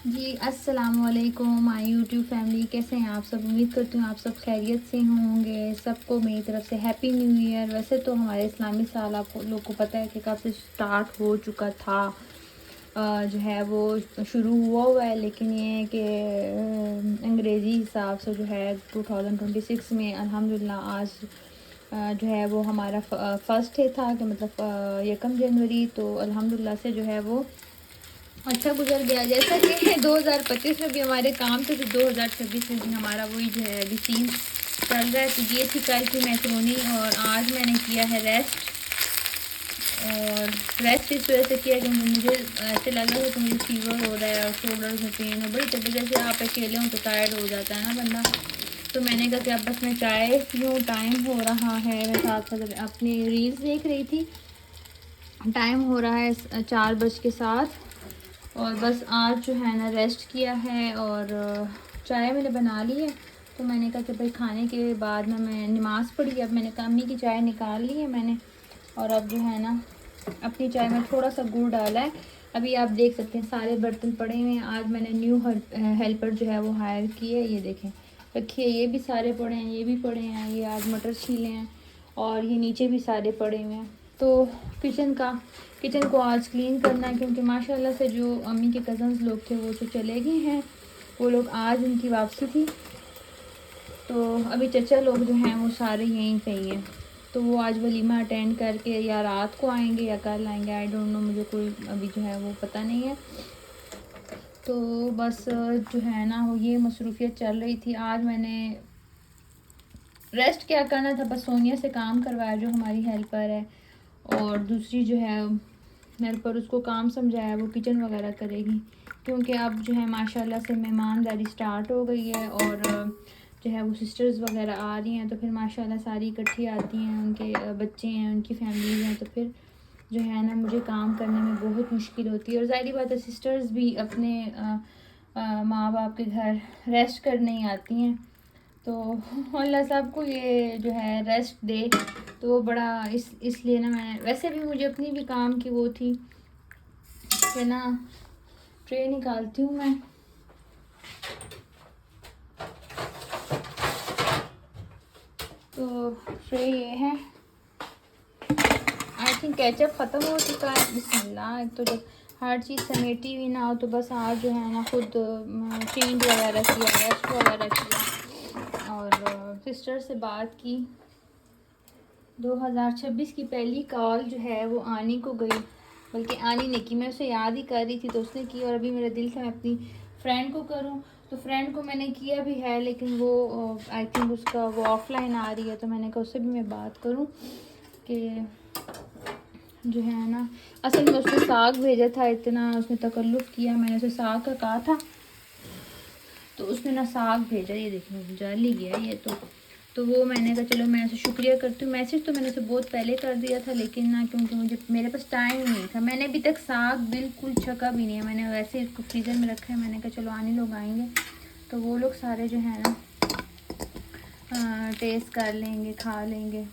जी अस्सलाम वालेकुम my YouTube family, कैसे हैं आप सब। उम्मीद करती हूँ आप सब खैरियत से होंगे। सबको मेरी तरफ से हैप्पी न्यू ईयर। वैसे तो हमारे इस्लामी साल आप लोग को पता है कि कब से स्टार्ट हो चुका था, जो है वो शुरू हुआ है, लेकिन ये है कि अंग्रेज़ी हिसाब से जो है 2026 में अल्हम्दुलिल्लाह आज जो है वो हमारा फ़र्स्ट डे था कि मतलब 1 जनवरी, तो अल्हम्दुलिल्लाह से जो है वो अच्छा गुजर गया। जैसा कि 2025 में भी हमारे काम थे, तो 2026 में भी हमारा वही जो है अभी सीन चल रहा है। तो ये थी कल की मैक्रोनी और आज मैंने किया है रेस्ट। और रेस्ट इस वजह से किया कि मुझे ऐसे लग रहा था कि मुझे फीवर हो रहा है और शोल्डर में पेन है बड़ी तबीयत। जैसे आप अकेले हों तो टायर्ड हो जाता है ना बंदा। तो मैंने कहा कि अब बस मैं चाय पीऊँ, टाइम हो रहा है। मैं साथ साथ अपनी रील्स देख रही थी। टाइम हो रहा है 4:07 और बस आज जो है ना रेस्ट किया है और चाय मैंने बना ली है। तो मैंने कहा कि भाई खाने के बाद ना मैं नमाज़ पढ़ी। अब मैंने अम्मी की चाय निकाल ली है मैंने, और अब जो है ना अपनी चाय में थोड़ा सा गुड़ डाला है। अभी आप देख सकते हैं सारे बर्तन पड़े हुए हैं। आज मैंने न्यू हेल्पर जो है वो हायर की है। ये देखें रखिए, ये भी सारे पड़े हैं, ये भी पड़े हैं, ये आज मटर छीले हैं और ये नीचे भी सारे पड़े हुए हैं। तो किचन को आज क्लीन करना है, क्योंकि माशाल्लाह से जो अम्मी के कज़न्स लोग थे वो तो चले गए हैं। वो लोग आज उनकी वापसी थी, तो अभी चचा लोग जो हैं वो सारे यहीं पे ही हैं। तो वो आज वलीमा अटेंड करके या रात को आएंगे या कल आएंगे, आई डोंट नो, मुझे कोई अभी जो है वो पता नहीं है। तो बस जो है ना वो ये मसरूफ़ियत चल रही थी। आज मैंने रेस्ट क्या करना था, बस सोनिया से काम करवाया जो हमारी हेल्पर है, और दूसरी जो है हेल्पर उसको काम समझाया, वो किचन वगैरह करेगी। क्योंकि अब जो है माशाल्लाह से मेहमानदारी स्टार्ट हो गई है और जो है वो सिस्टर्स वगैरह आ रही हैं, तो फिर माशाल्लाह सारी इकट्ठी आती हैं, उनके बच्चे हैं, उनकी फैमिलीज़ हैं, तो फिर जो है ना मुझे काम करने में बहुत मुश्किल होती है। और ज़ाहिर बात है सिस्टर्स भी अपने माँ बाप के घर रेस्ट करने ही आती हैं। तो अल्लाह साहब को ये जो है रेस्ट दे, तो वो बड़ा इसलिए ना मैं वैसे भी मुझे अपनी भी काम की वो थी कि ना ट्रे निकालती हूँ मैं। तो ट्रे ये है, आई थिंक केचप ख़त्म हो चुका है। बिस्मिल्लाह। तो जब हर चीज़ समेटी हुई ना हो तो बस आज जो है ना खुद चेंज वगैरह किया, रेस्ट वगैरह किया और सिस्टर से बात की। 2026 की पहली कॉल जो है वो आनी को गई, बल्कि आनी ने की, मैं उसे याद ही कर रही थी तो उसने की। और अभी मेरा दिल था मैं अपनी फ्रेंड को करूं, तो फ्रेंड को मैंने किया भी है, लेकिन वो आई थिंक उसका वो ऑफलाइन आ रही है, तो मैंने कहा उससे भी मैं बात करूं कि जो है ना असल में उसने साग भेजा था। इतना उसने तकल्लुफ़ किया, मैंने उसे साग का कहा था तो उसने ना साग भेजा। ये देखिए जल ही गया ये तो वो मैंने कहा चलो मैं उसे शुक्रिया करती हूँ। मैसेज तो मैंने उसे बहुत पहले कर दिया था, लेकिन ना क्योंकि मुझे मेरे पास टाइम नहीं था। मैंने अभी तक साग बिल्कुल छका भी नहीं है, मैंने वैसे इसको फ्रीज़र में रखा है। मैंने कहा चलो आने लोग आएंगे तो वो लोग सारे जो है ना टेस्ट कर लेंगे, खा लेंगे।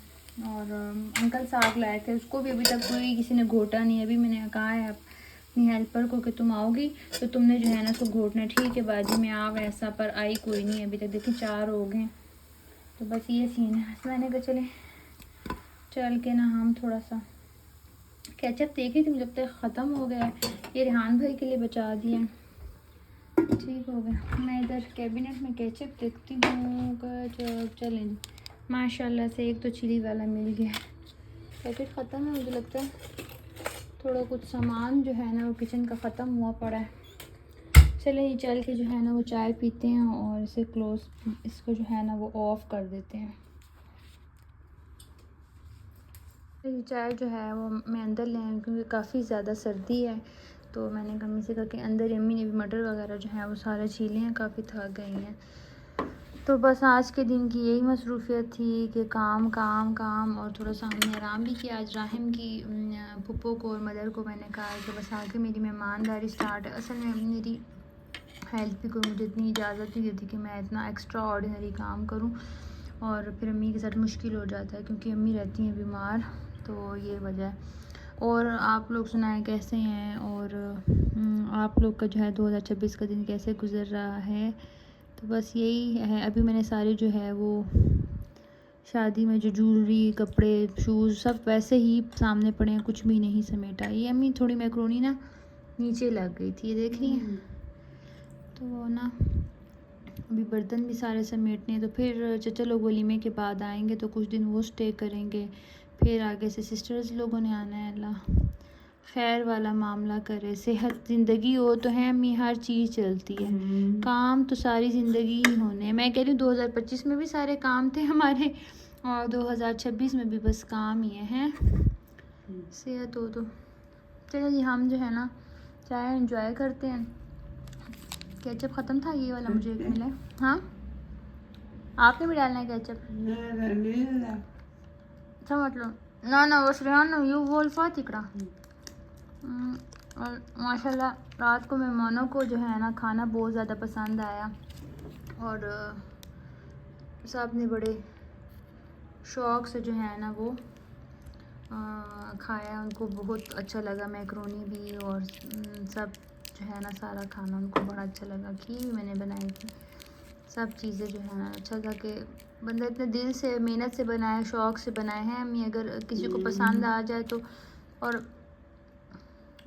और अंकल साग लाए थे, उसको भी अभी तक कोई किसी ने घोटा नहीं। अभी मैंने कहा है अपनी हेल्पर को कि तुम आओगी तो तुमने जो है ना उसको घोटना। ठीक है बाजी मैं आ वैसा, पर आई कोई नहीं अभी तक। देखिए 4 हो गए, तो बस ये सीन है। मैंने कहा चले चल के ना हम थोड़ा सा केचप देख रही थी, मुझे लगता है ख़त्म हो गया है। ये रेहान भाई के लिए बचा दिया, ठीक हो गया। मैं इधर कैबिनेट में केचप देखती हूँ। चलें माशाल्लाह से एक तो चिली वाला मिल गया। पैकेट ख़त्म है, मुझे लगता है थोड़ा कुछ सामान जो है ना वो किचन का ख़त्म हुआ पड़ा है। चले ये चल के जो है ना वो चाय पीते हैं और इसे इसको जो है ना वो ऑफ़ कर देते हैं। ये चाय जो है वो मैं अंदर ले आई क्योंकि काफ़ी ज़्यादा सर्दी है। तो मैंने अम्मी से कहा कि अंदर, अम्मी ने भी मटर वगैरह जो है वो सारे छीले हैं, काफ़ी थक गई हैं। तो बस आज के दिन की यही मसरूफ़ियत थी कि काम काम काम, और थोड़ा सा हमने आराम भी किया। आज राहिम की फूफो को और मदर को मैंने कहा कि बस आगे मेरी मेहमानदारी स्टार्ट है। असल में मेरी हेल्थ भी कोई मुझे इतनी इजाज़त नहीं देती कि मैं इतना एक्स्ट्रा ऑर्डिनरी काम करूं, और फिर अम्मी के साथ मुश्किल हो जाता है क्योंकि अम्मी रहती हैं बीमार, तो ये वजह है। और आप लोग सुनाएं कैसे हैं, और आप लोग का जो है 2026 का दिन कैसे गुज़र रहा है। तो बस यही है। अभी मैंने सारे जो है वो शादी में जो ज्वेलरी, कपड़े, शूज़ सब वैसे ही सामने पड़े हैं, कुछ भी नहीं समेटा। ये अम्मी थोड़ी मैक्रोनी ना नीचे लग गई थी, ये देख रही हैं। तो वो ना अभी बर्तन भी सारे समेटने हैं। तो फिर चचा लोग वलीमे के बाद आएंगे तो कुछ दिन वो स्टे करेंगे। फिर आगे से सिस्टर्स लोगों ने आना है। अल्लाह खैर वाला मामला करे, सेहत ज़िंदगी हो तो है अम्मी, हर चीज़ चलती है। काम तो सारी ज़िंदगी ही होने हैं। मैं कह रही हूँ 2025 में भी सारे काम थे हमारे, और 2026 में भी बस काम ही है। सेहत हो तो चलो जी, हम जो है ना चाय एंजॉय करते हैं। केचप ख़त्म था, ये वाला मुझे एक मिला। हाँ, आपने भी डालना है केचप? समझ लो ना ना, बस रेहान यू बोल फातिकड़ा। और माशाल्लाह रात को मेहमानों को जो है ना खाना बहुत ज़्यादा पसंद आया, और सब ने बड़े शौक़ से जो है ना वो खाया। उनको बहुत अच्छा लगा, मैक्रोनी भी और सब जो है ना सारा खाना उनको बड़ा अच्छा लगा। खीर भी मैंने बनाई थी, सब चीज़ें जो है ना अच्छा था कि बंदा इतने दिल से मेहनत से बनाए, शौक़ से बनाए हैं अम्मी। अगर किसी को पसंद आ जाए तो, और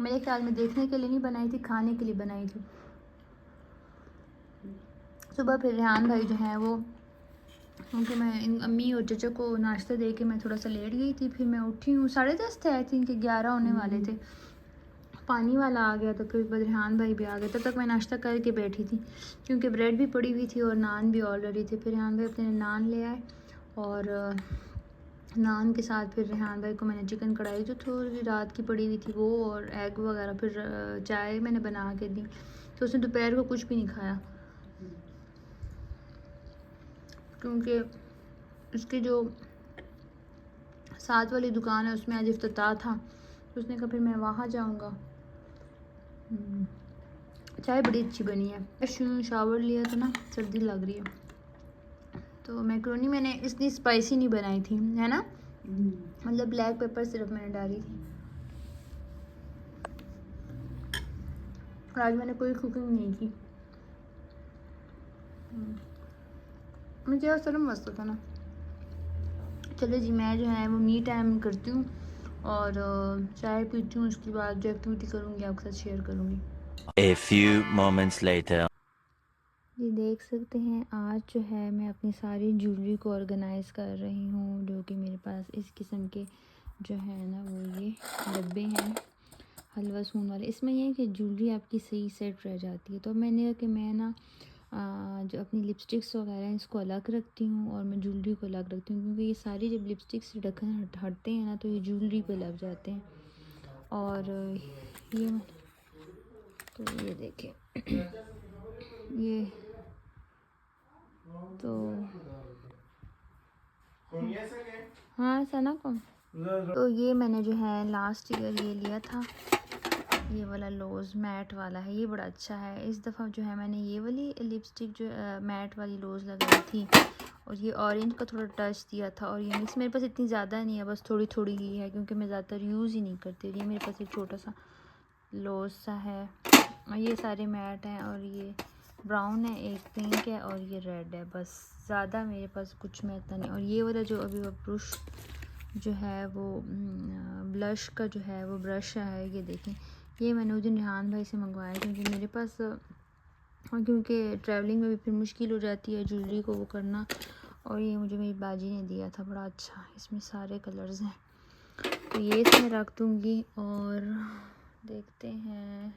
मेरे ख्याल में देखने के लिए नहीं बनाई थी, खाने के लिए बनाई थी। सुबह फिर रेहान भाई जो है वो, क्योंकि मैं इन अम्मी और चचा को नाश्ता दे के मैं थोड़ा सा लेट गई थी। फिर मैं उठी हूँ 10:30 थे, आई थिंक 11 होने वाले थे। पानी वाला आ गया तो फिर रेहान भाई भी आ गए। तब तक मैं नाश्ता करके बैठी थी, क्योंकि ब्रेड भी पड़ी हुई थी और नान भी ऑलरेडी थे। फिर रेहान भाई अपने नान ले आए, और नान के साथ फिर रेहान भाई को मैंने चिकन कढ़ाई जो थोड़ी रात की पड़ी हुई थी वो, और एग वगैरह, फिर चाय मैंने बना के दी। तो उसने दोपहर को कुछ भी नहीं खाया, क्योंकि उसकी जो साथ वाली दुकान है उसमें आज इफ्तिताह था, तो उसने कहा फिर मैं वहाँ जाऊँगा। चाय बड़ी अच्छी बनी है। शावर लिया तो ना सर्दी लग रही है। तो मैक्रोनी मैंने इतनी स्पाइसी नहीं बनाई थी, है ना, मतलब ब्लैक पेपर सिर्फ मैंने डाली थी। और आज मैंने कोई कुकिंग नहीं की। मुझे और शर्म मस्त था ना। चलो जी, मैं जो है वो मी टाइम करती हूँ और चाय पीती हूँ। उसके बाद जो एक्टिविटी करूँगी आपके साथ शेयर करूँगी। A few moments later. ये देख सकते हैं आज जो है मैं अपनी सारी ज्वेलरी को ऑर्गेनाइज़ कर रही हूँ, जो कि मेरे पास इस किस्म के जो है ना वो ये डब्बे हैं हलवा सून वाले। इसमें यह है कि ज्वेलरी आपकी सही सेट रह जाती है। तो मैंने कहा कि मैं ना जो अपनी लिपस्टिक्स वगैरह हैं इसको अलग रखती हूँ और मैं ज्वेलरी को अलग रखती हूँ, क्योंकि ये सारी जब लिपस्टिक से ढक्कन हटते हैं ना तो ये ज्वेलरी पे लग जाते हैं। और ये तो ये देखें ये तो हाँ सना को तो ये मैंने जो है लास्ट ईयर ये लिया था, ये वाला लोज़ मैट वाला है, ये बड़ा अच्छा है। इस दफ़ा जो है मैंने ये वाली लिपस्टिक जो मैट वाली लोज़ लगाई थी, और ये ऑरेंज का थोड़ा टच दिया था। और ये मिक्स मेरे पास इतनी ज़्यादा नहीं है, बस थोड़ी थोड़ी ही है, क्योंकि मैं ज़्यादातर यूज़ ही नहीं करती। ये मेरे पास एक छोटा सा लोज़ सा है, और ये सारे मैट हैं, और ये ब्राउन है, एक पिंक है, और ये रेड है। बस ज़्यादा मेरे पास कुछ में इतना नहीं। और ये वाला जो अभी वो ब्रश जो है वो ब्लश का जो है वो ब्रश है, ये देखें, ये मैंने उस दिन रेहान भाई से मंगवाया, क्योंकि मेरे पास क्योंकि ट्रैवलिंग में भी फिर मुश्किल हो जाती है ज्वेलरी को वो करना। और ये मुझे मेरी बाजी ने दिया था, बड़ा अच्छा, इसमें सारे कलर्स हैं। तो ये इसमें रख दूँगी और देखते हैं,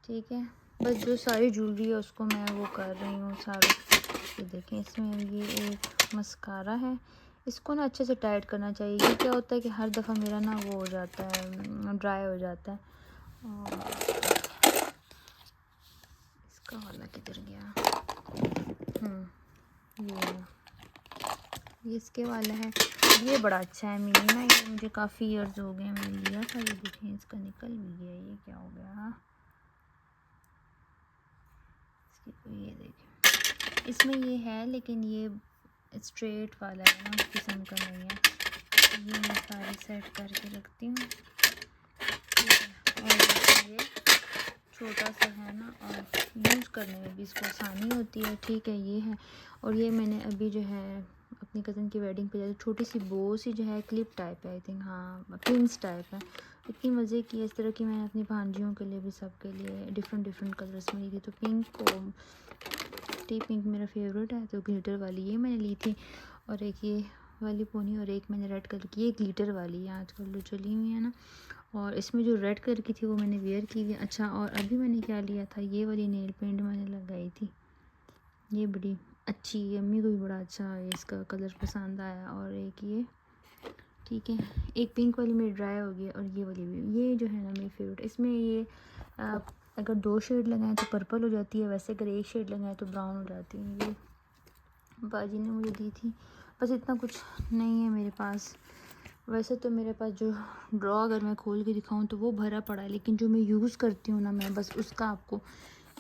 ठीक है। बस जो सारी ज्वेलरी है उसको मैं वो कर रही हूँ सारे। ये देखें, इसमें ये एक मस्कारा है, इसको ना अच्छे से टाइट करना चाहिए। ये क्या होता है कि हर दफ़ा मेरा ना वो हो जाता है, ड्राई हो जाता है। और इसका वाला किधर गया? ये इसके वाला है, ये बड़ा अच्छा है मिनी ना, ये मुझे काफ़ी इयर्स हो गए मैंने लिया था। ये देखें, इसका निकल भी गया, ये क्या हो गया इसकी। ये देखें, इसमें ये है, लेकिन ये स्ट्रेट वाला है ना, उस किस्म का नहीं है। ये मैं सारी सेट करके रखती हूँ, ठीक है। और ये छोटा सा है ना, और यूज़ करने में भी इसको आसानी होती है, ठीक है। ये है, और ये मैंने अभी जो है अपनी कज़न की वेडिंग पे छोटी सी बो सी जो है क्लिप टाइप है, आई थिंक, हाँ पिंस टाइप है। इतनी मज़े की है, इस तरह की मैंने अपनी भांजियों के लिए भी सबके लिए डिफरेंट डिफरेंट कलर्स में ली थी। तो पिंक और टी पिंक मेरा फेवरेट है, तो ग्लिटर वाली ये मैंने ली थी, और एक ये वाली पोनी, और एक मैंने रेड कलर की, ये ग्लिटर वाली है आजकल जो चली हुई है ना। और इसमें जो रेड कलर की थी वो मैंने वेयर की थी। अच्छा, और अभी मैंने क्या लिया था, ये वाली नेल पेंट मैंने लगाई थी, ये बड़ी अच्छी, अम्मी को भी बड़ा अच्छा इसका कलर पसंद आया। और एक ये, ठीक है, एक पिंक वाली मेरी ड्राई हो गई, और ये वाली भी, ये जो है ना मेरी फेवरेट। इसमें ये अगर 2 शेड लगाएं तो पर्पल हो जाती है, वैसे अगर 1 शेड लगाएं तो ब्राउन हो जाती है। ये बाजी ने मुझे दी थी, बस इतना कुछ नहीं है मेरे पास। वैसे तो मेरे पास जो ड्रॉ अगर मैं खोल के दिखाऊं तो वो भरा पड़ा है, लेकिन जो मैं यूज़ करती हूँ ना, मैं बस उसका आपको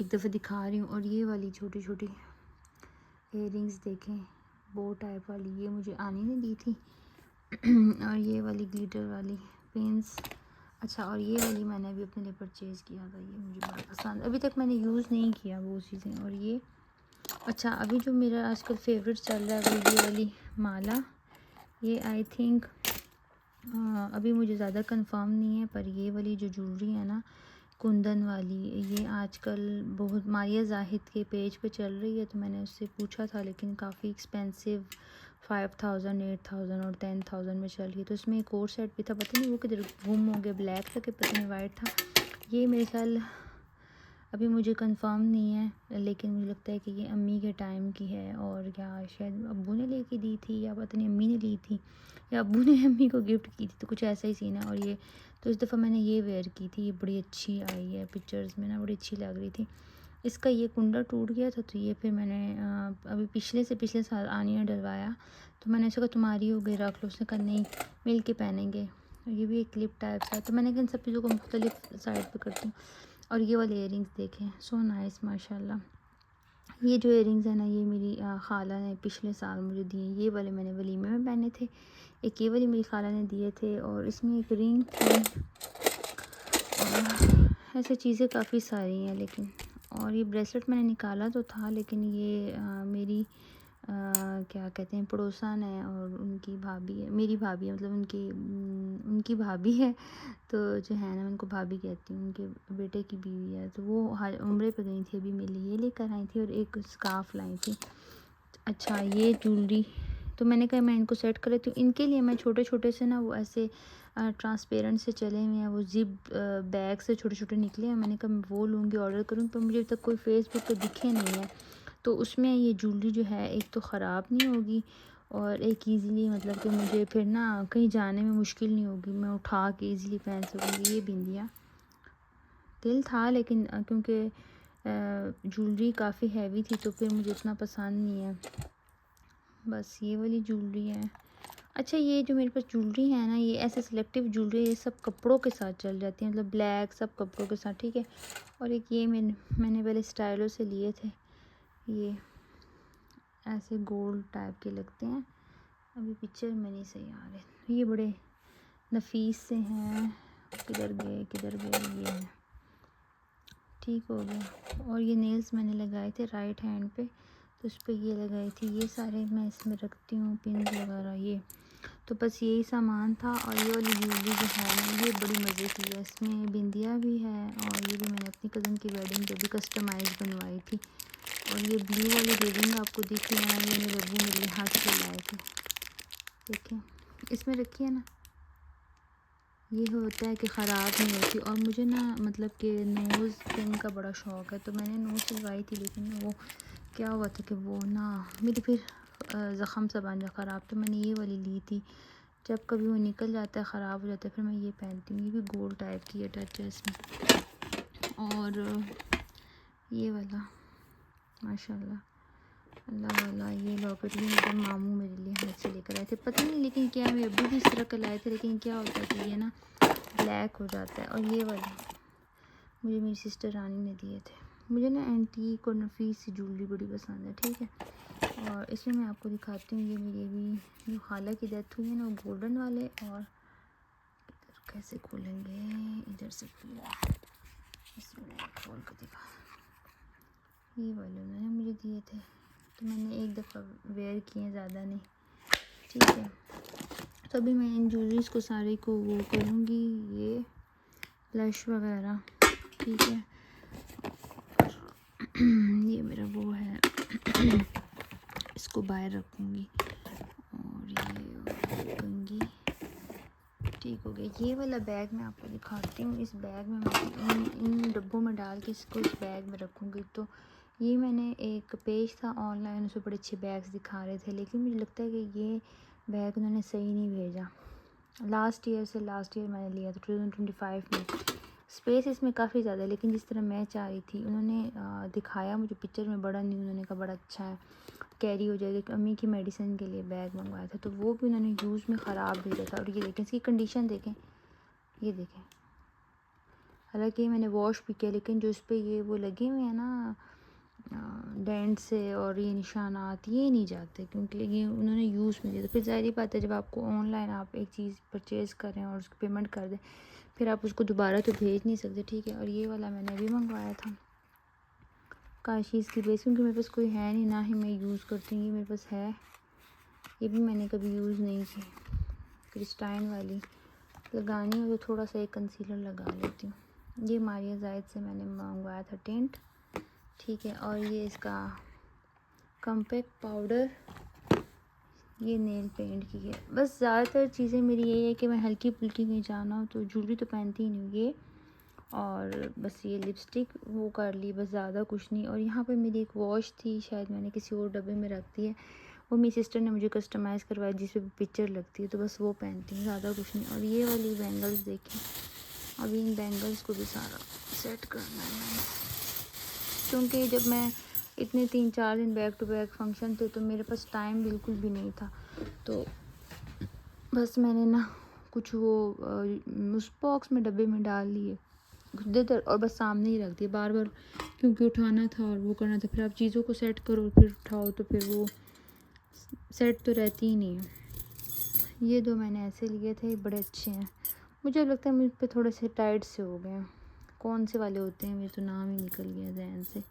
एक दफ़ा दिखा रही हूँ। और ये वाली छोटी छोटी इयररिंग्स देखें, बो टाइप वाली, ये मुझे आनी ने दी थी। और ये वाली ग्लिटर वाली पेंस। अच्छा, और ये वाली मैंने अभी अपने लिए परचेज़ किया था, ये मुझे बड़ा पसंद, अभी तक मैंने यूज़ नहीं किया वो चीज़ें। और ये, अच्छा, अभी जो मेरा आजकल फेवरेट चल रहा है वो ये वाली माला, ये आई थिंक अभी मुझे ज़्यादा कंफर्म नहीं है, पर ये वाली जो ज्वेलरी है ना कुंदन वाली, ये आजकल बहुत मारिया जाहिद के पेज पे चल रही है। तो मैंने उससे पूछा था, लेकिन काफ़ी एक्सपेंसिव, 5000, 8000 और 10000 में चल रही है। तो इसमें एक और सेट भी था, पता नहीं वो किधर गुम हो गया, ब्लैक था कि पता नहीं वाइट था। ये मेरे ख्याल अभी मुझे कंफर्म नहीं है, लेकिन मुझे लगता है कि ये अम्मी के टाइम की है, और या शायद अब्बू ने लेके दी थी, या पता नहीं अम्मी ने ली थी, या अब्बू ने अम्मी को गिफ्ट की थी, तो कुछ ऐसा ही सीन है। और ये तो इस दफ़ा मैंने ये वेयर की थी, ये बड़ी अच्छी आई है पिक्चर्स में ना, बड़ी अच्छी लग रही थी। इसका ये कुंडा टूट गया था, तो ये फिर मैंने अभी पिछले साल आनिया डलवाया, तो मैंने उसको कहा तुम्हारी हो गई, रख लो। उसने कहा नहीं, मिल के पहनेंगे। ये भी एक क्लिप टाइप सा, तो मैंने इन सब चीज़ों को मुख्तलिफ साइड पे करती हूँ। और ये वाले इयररिंग्स देखें, सो नाइस माशाल्लाह। ये जो इयररिंग्स है ना, ये मेरी खाला ने पिछले साल मुझे दिए, ये वाले मैंने वलीमे में पहने थे, एक ये वाली मेरी खाला ने दिए थे, और इसमें एक रिंग थी, और ऐसे चीज़ें काफ़ी सारी हैं। लेकिन और ये ब्रेसलेट मैंने निकाला तो था, लेकिन ये मेरी क्या कहते हैं पड़ोसन है, और उनकी भाभी है, मेरी भाभी है, मतलब उनकी भाभी है, तो जो है ना, मैं उनको भाभी कहती हूँ, उनके बेटे की बीवी है। तो वो उम्रे पे गई थी, अभी मेरे लिए ये लेकर आई थी, और एक स्कार्फ लाई थी। अच्छा, ये ज्वेलरी तो मैंने कहा मैं इनको सेट कर लेती हूँ। इनके लिए मैं छोटे छोटे से ना, वो ऐसे ट्रांसपेरेंट से चले हुए हैं, वो जिप बैग से छोटे छोटे निकले हैं। मैंने कहा मैं वो लूँगी, ऑर्डर करूँ, पर मुझे अभी तक कोई फेसबुक पे दिखे नहीं है। तो उसमें ये ज्वेलरी जो है, एक तो ख़राब नहीं होगी, और एक ईज़िली, मतलब कि मुझे फिर ना कहीं जाने में मुश्किल नहीं होगी, मैं उठा के ईज़िली पहन सकूँगी। ये बिंदिया दिल था, लेकिन क्योंकि ज्वेलरी काफ़ी हैवी थी, तो फिर मुझे इतना पसंद नहीं है। बस ये वाली ज्वेलरी है। अच्छा, ये जो मेरे पास ज्वेलरी है ना, ये ऐसे सिलेक्टिव ज्वेलरी, ये सब कपड़ों के साथ चल जाती है, मतलब ब्लैक सब कपड़ों के साथ, ठीक है। और एक ये मैंने पहले स्टाइलो से लिए थे, ये ऐसे गोल्ड टाइप के लगते हैं, अभी पिक्चर में नहीं सही आ रहे, ये बड़े नफीस से हैं। किधर गए ये हैं, ठीक हो गया। और ये नेल्स मैंने लगाए थे राइट हैंड पे, तो उस पर ये लगाई थी। ये सारे मैं इसमें रखती हूँ, पिन वगैरह, ये तो बस यही सामान था। और ये वाली ज्वेलरी जो है ना, ये बड़ी मज़े की है, इसमें बिंदिया भी है, और ये भी मैंने अपनी कज़न की वेडिंग पे भी कस्टमाइज़ बनवाई थी। और ये ब्लू वाली रिंग आपको दिख रही है ना, ये मेरे अब्बू मेरे लिए हाथ से लाए थे, देखें इसमें रखी है ना, ये होता है कि ख़राब नहीं होती। और मुझे ना, मतलब कि नोज़ पिन का बड़ा शौक़ है, तो मैंने नोज़ सिलवाई थी, लेकिन वो क्या हुआ था कि वो ना मेरी फिर ज़ख़म सा बन जा ख़राब, तो मैंने ये वाली ली थी। जब कभी वो निकल जाता है, ख़राब हो जाता है, फिर मैं ये पहनती हूँ। ये भी गोल्ड टाइप की है, टच है इसमें। और ये वाला माशाल्लाह, अल्लाह वाला, ये लॉकेट भी मेरे मामू मेरे लिए हाथ से लेकर आए थे, पता नहीं लेकिन क्या, मैं अभी भी इस तरह का लाए थे, लेकिन क्या होता है कि ये ना ब्लैक हो जाता है। और ये वाला मुझे मेरी सिस्टर रानी ने दिए थे। मुझे ना एंटीक और नफीस सी ज्वेलरी बड़ी पसंद है, ठीक है। और इसमें मैं आपको दिखाती हूँ, ये मेरी अभी जो खाला की डेथ हुई है ना, वो गोल्डन वाले। और इधर कैसे खोलेंगे, इधर से खुला, इसमें खोल के दिखा। ये वाले उन्होंने मुझे दिए थे, तो मैंने एक दफ़ा वेयर किए, ज़्यादा नहीं। ठीक है, तो अभी मैं इन ज्वेलरीज को सारे को वो करूँगी, ये ब्लश वगैरह। ठीक है, ये मेरा वो है, इसको बाहर रखूँगी और ये रखूँगी। ठीक हो गया। ये वाला बैग मैं आपको दिखाती हूँ। इस बैग में मैं इन डब्बों में डाल के इसको इस बैग में रखूँगी। तो ये मैंने एक पेज था ऑनलाइन, उसमें बड़े अच्छे बैग्स दिखा रहे थे, लेकिन मुझे लगता है कि ये बैग उन्होंने सही नहीं भेजा। लास्ट ईयर मैंने लिया था 2025 में। स्पेस इसमें काफ़ी ज़्यादा है, लेकिन जिस तरह मैं चाह रही थी, उन्होंने दिखाया मुझे पिक्चर में बड़ा नहीं, उन्होंने कहा बड़ा अच्छा है, कैरी हो जाएगा। कि अम्मी की मेडिसिन के लिए बैग मंगवाया था, तो वो भी उन्होंने यूज़ में ख़राब भेजा था। और ये देखें, इसकी कंडीशन देखें, ये देखें। हालांकि मैंने वॉश भी किया, लेकिन जो इस पर ये वो लगे हुए हैं ना डेंट से और ये निशानात, ये नहीं जाते, क्योंकि ये उन्होंने यूज़ में दिया। तो फिर ज़ाहिर बात है, जब आपको ऑनलाइन आप एक चीज़ परचेज़ करें और उसकी पेमेंट कर दें, फिर आप उसको दोबारा तो भेज नहीं सकते। ठीक है, और ये वाला मैंने अभी मंगवाया था काशीज़ की बेस, क्योंकि मेरे पास कोई है नहीं, ना ही मैं यूज़ करती हूँ। ये मेरे पास है, ये भी मैंने कभी यूज़ नहीं की। क्रिस्टाइन वाली लगानी हो तो थोड़ा सा एक कंसीलर लगा लेती हूँ। ये मारिया जायद से मैंने मंगवाया था टेंट। ठीक है, और ये इसका कॉम्पैक्ट पाउडर, ये नेल पेंट की है। बस ज़्यादातर चीज़ें मेरी यही है कि मैं हल्की फुल्की कहीं जाना हो तो ज्वेलरी तो पहनती ही नहीं हूँ। ये और बस ये लिपस्टिक वो कर ली, बस ज़्यादा कुछ नहीं। और यहाँ पे मेरी एक वॉच थी, शायद मैंने किसी और डब्बे में रख दी है, वो मेरी सिस्टर ने मुझे कस्टमाइज़ करवाया, जिस पे पिक्चर लगती है, तो बस वो पहनती हूँ, ज़्यादा कुछ नहीं। और ये वाली बैंगल्स देखें, अभी इन बैंगल्स को भी सारा सेट करना है मैंने, क्योंकि जब मैं इतने 3-4 दिन बैक टू बैक फंक्शन थे, तो मेरे पास टाइम बिल्कुल भी नहीं था। तो बस मैंने ना कुछ वो उस बॉक्स में डब्बे में डाल लिए देर, और बस सामने ही रख दिया बार बार, क्योंकि उठाना था और वो करना था। फिर आप चीज़ों को सेट करो फिर उठाओ, तो फिर वो सेट तो रहती ही नहीं है। ये 2 मैंने ऐसे लिए थे, बड़े अच्छे हैं। मुझे लगता है मुझ पे थोड़े से टाइट से हो गए हैं। कौन से वाले होते हैं, मेरे तो नाम ही निकल गया जहन से।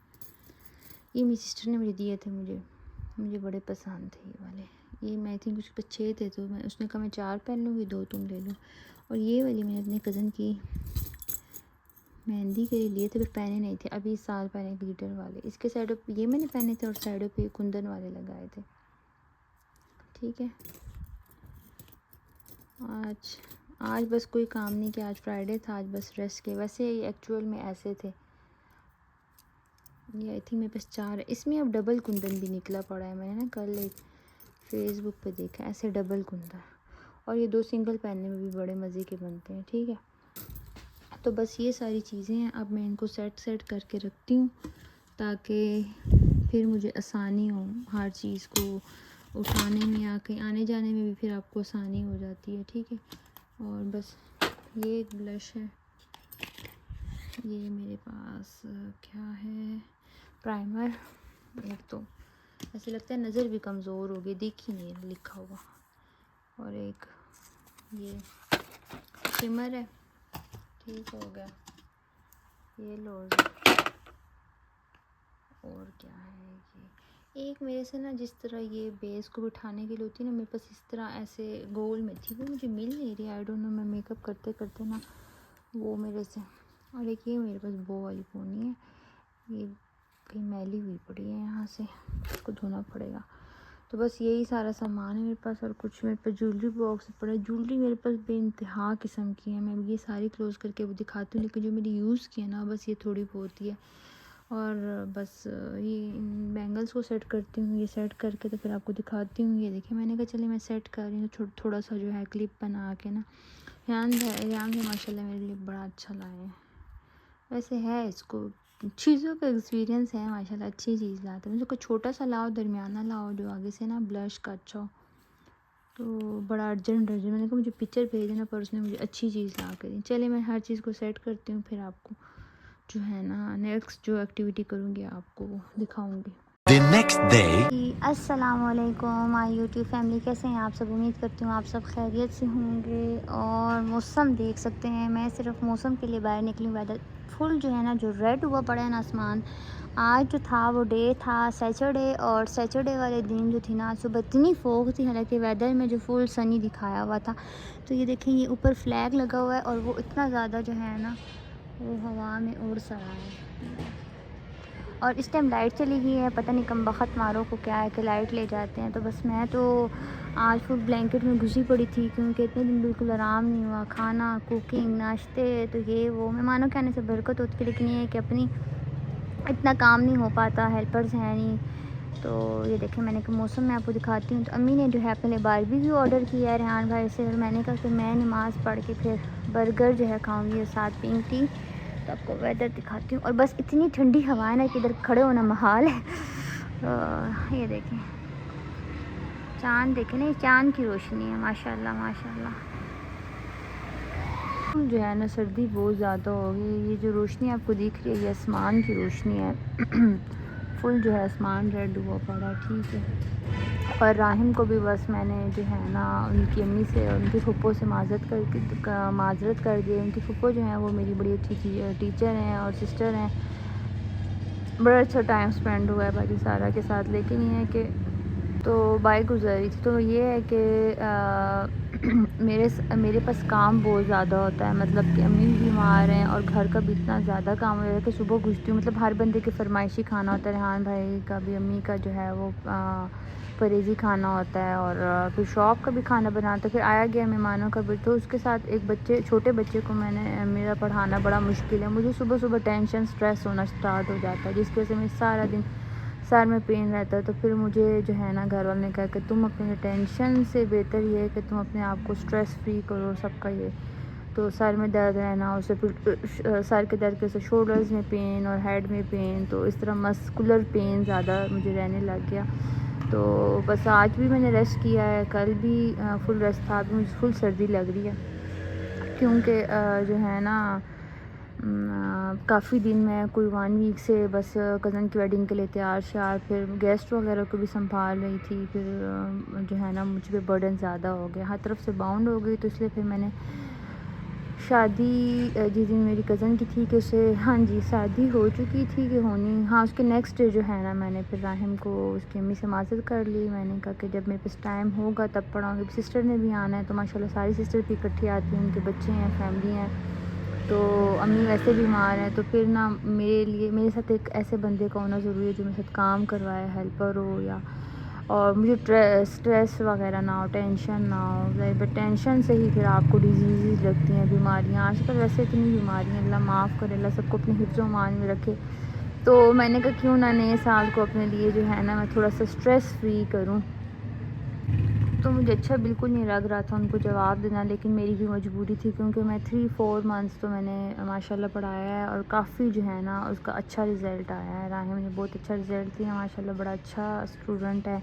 ये मेरी सिस्टर ने मुझे दिए थे, मुझे बड़े पसंद थे ये वाले। ये मैं थिंक उसके पास 6 थे, तो मैं उसने कहा मैं 4 पहन लूँगी, 2 तुम ले लो। और ये वाली मैंने अपने कज़न की मेहंदी के लिए लिए थे, पर पहने नहीं थे। अभी इस साल पहने ग्लिटर वाले, इसके साइडों पे ये मैंने पहने थे और साइडों पे कुंदन वाले लगाए थे। ठीक है, आज बस कोई काम नहीं किया, आज फ्राइडे था, आज बस रेस्ट किया। वैसे ये एक्चुअल में ऐसे थे। ये आई थिंक मेरे पास 4 है। इसमें अब डबल कुंदन भी निकला पड़ा है, मैंने ना कल एक फेसबुक पे देखा, ऐसे डबल कुंदन। और ये 2 सिंगल पहनने में भी बड़े मज़े के बनते हैं। ठीक है, तो बस ये सारी चीज़ें हैं। अब मैं इनको सेट करके रखती हूँ, ताकि फिर मुझे आसानी हो हर चीज़ को उठाने में, या कहीं आने जाने में भी फिर आपको आसानी हो जाती है। ठीक है, और बस ये एक ब्लश है, ये मेरे पास क्या है, प्राइमर एक, तो ऐसे लगता है नज़र भी कमज़ोर हो गई, दिख ही नहीं लिखा हुआ। और एक ये शिमर है, ठीक हो गया, ये लो। और क्या है, ये एक मेरे से ना, जिस तरह ये बेस को बिठाने के लिए होती है ना, मेरे पास इस तरह ऐसे गोल में थी, वो मुझे मिल नहीं रही। आई डोंट नो, मैं मेकअप करते करते ना वो मेरे से। और एक ये मेरे पास बो वाली पोनी है, ये कहीं मैली हुई पड़ी है, यहाँ से इसको धोना पड़ेगा। तो बस यही सारा सामान है मेरे पास, और कुछ मेरे पास ज्वेलरी बॉक्स पड़ा है। ज्वेलरी मेरे पास बेइंतहा किस्म की है, मैं ये सारी क्लोज़ करके वो दिखाती हूँ, लेकिन जो मेरी यूज़ की है ना, बस ये थोड़ी बहुत ही है। और बस ये बैंगल्स को सेट करती हूँ, ये सेट करके तो फिर आपको दिखाती हूँ। ये देखिए, मैंने कहा चलिए मैं सेट कर रही हूँ, थोड़ा सा जो है क्लिप बना के ना, यान से माशाल्लाह मेरे लिए बड़ा अच्छा लाए हैं। वैसे है, इसको चीज़ों का एक्सपीरियंस है माशाल्लाह, अच्छी चीज़ लाते हैं। मुझे कोई छोटा सा लाओ, दरमियाना लाओ, जो आगे से ना ब्लश का अच्छा हो। तो बड़ा अर्जेंट मैंने कहा मुझे पिक्चर भेज देना, पर उसने मुझे अच्छी चीज़ ला कर दी। चलिए मैं हर चीज़ को सेट करती हूँ, फिर आपको जो है ना नेक्स्ट जो एक्टिविटी करूँगी आपको दिखाऊँगी। next day. अस्सलामुअलैकुम माय यूट्यूब फैमिली, कैसे हैं आप सब। उम्मीद करती हूँ आप सब खैरियत से होंगे। और मौसम देख सकते हैं, मैं सिर्फ मौसम के लिए बाहर निकली। वेदर फुल जो है ना, जो रेड हुआ पड़ा है ना आसमान। आज जो था वो डे था सैटरडे, और सैटरडे वाले दिन जो थी ना सुबह इतनी फोग थी, हालांकि वेदर में जो फुल सनी दिखाया हुआ था। तो ये देखें, ये ऊपर फ्लैग लगा हुआ है और वो इतना ज़्यादा जो है ना वो हवा में उड़ सा रहा है। और इस टाइम लाइट चली गई है, पता नहीं कम बख्त मारो को क्या है कि लाइट ले जाते हैं। तो बस मैं तो आज फुल ब्लैंकेट में घुसी पड़ी थी, क्योंकि इतने दिन बिल्कुल आराम नहीं हुआ। खाना, कुकिंग, नाश्ते, तो ये वो मेहमानों के आने से बरकत होती है, लेकिन ये है कि अपनी इतना काम नहीं हो पाता, हेल्पर्स हैं नहीं। तो ये देखें, मैंने कहा मौसम मैं आपको दिखाती हूँ। तो अम्मी ने जो है अपने बारबेक्यू ऑर्डर किया है रेहान भाई से, और मैंने कहा कि मैं नमाज़ पढ़ के फिर बर्गर जो है खाऊंगी और साथ पिंक टी। तो आपको वेदर दिखाती हूँ। और बस इतनी ठंडी हवा है ना कि इधर खड़े होना महाल है। तो ये देखें, चाँद देखें ना, ये चाँद की रोशनी है, माशाल्लाह माशाल्लाह। जो है ना सर्दी बहुत ज़्यादा हो गई। ये जो रोशनी आपको दिख रही है ये आसमान की रोशनी है। फुल जो है आसमान रेड हुआ पड़ा, ठीक है। और राहिम को भी बस मैंने जो है ना उनकी अम्मी से और उनकी फुप्पो से माजरत कर दी। उनकी फुप्पो जो है वो मेरी बड़ी अच्छी टीचर हैं और सिस्टर हैं। बड़ा अच्छा टाइम स्पेंड हुआ है भाई सारा के साथ। लेकिन ये है कि तो बाइक गुजरी थी, तो ये है कि मेरे पास काम बहुत ज़्यादा होता है। मतलब कि अम्मी भी बीमार हैं और घर का भी इतना ज़्यादा काम हो जाता है कि सुबह घुसती हूँ। मतलब हर बंदे के फरमाइशी खाना होता है, रेहान भाई का भी, अम्मी का जो है वो परहेज़ी खाना होता है, और फिर शॉप का भी खाना बनाता है। फिर आया गया मेहमानों का भी, तो उसके साथ एक छोटे बच्चे को मेरा पढ़ाना बड़ा मुश्किल है। मुझे सुबह सुबह टेंशन, स्ट्रेस होना स्टार्ट हो जाता है, जिसकी वजह से मैं सारा दिन सर में पेन रहता है। तो फिर मुझे जो है ना घर वालों ने कहा कि तुम अपने टेंशन से बेहतर ये है कि तुम अपने आप को स्ट्रेस फ्री करो। सबका ये तो सर में दर्द रहना, उससे फिर सर के दर्द के शोल्डर्स में पेन और हेड में पेन, तो इस तरह मस्कुलर पेन ज़्यादा मुझे रहने लग गया। तो बस आज भी मैंने रेस्ट किया है, कल भी फुल रेस्ट था। अभी मुझे फुल सर्दी लग रही है, क्योंकि जो है ना काफ़ी दिन मैं कोई 1 वीक से बस कज़न की वेडिंग के लिए तैयार श्यार, फिर गेस्ट वगैरह को भी संभाल रही थी। फिर जो है ना मुझ पे बर्डन ज़्यादा हो गया, हर तरफ से बाउंड हो गई। तो इसलिए फिर मैंने शादी जिस दिन मेरी कज़न की थी कि उसे, हाँ जी शादी हो चुकी थी कि होनी, हाँ उसके नेक्स्ट डे जो है ना मैंने फिर राहिम को उसकी अम्मी से माज़रत कर ली। मैंने कहा कि जब मेरे पास टाइम होगा तब पढ़ाऊँगी। सिस्टर ने भी आना है, तो माशाल्लाह सारी सिस्टर भी इकट्ठी आती हैं, उनके बच्चे हैं, फैमिली हैं। तो अम्मी वैसे बीमार है, तो फिर ना मेरे साथ एक ऐसे बंदे का होना ज़रूरी है जो मेरे साथ काम करवाए, हेल्पर हो या, और मुझे स्ट्रेस वगैरह ना हो, टेंशन ना हो। बट टेंशन से ही फिर आपको डिजीज़ लगती हैं, बीमारियाँ। आजकल वैसे इतनी बीमारियाँ, अल्लाह माफ़ करे, अल्लाह सबको अपने हिफ्ज़ व मान में रखे। तो मैंने कहा क्यों ना नए साल को अपने लिए जो है ना मैं थोड़ा सा स्ट्रेस फ्री करूँ। तो मुझे अच्छा बिल्कुल नहीं लग रहा था उनको जवाब देना, लेकिन मेरी भी मजबूरी थी, क्योंकि मैं 3-4 मंथ्स तो मैंने माशाल्लाह पढ़ाया है और काफ़ी जो है ना उसका अच्छा रिज़ल्ट आया है। राहिम ने बहुत अच्छा रिज़ल्ट दिया माशाल्लाह, बड़ा अच्छा स्टूडेंट है।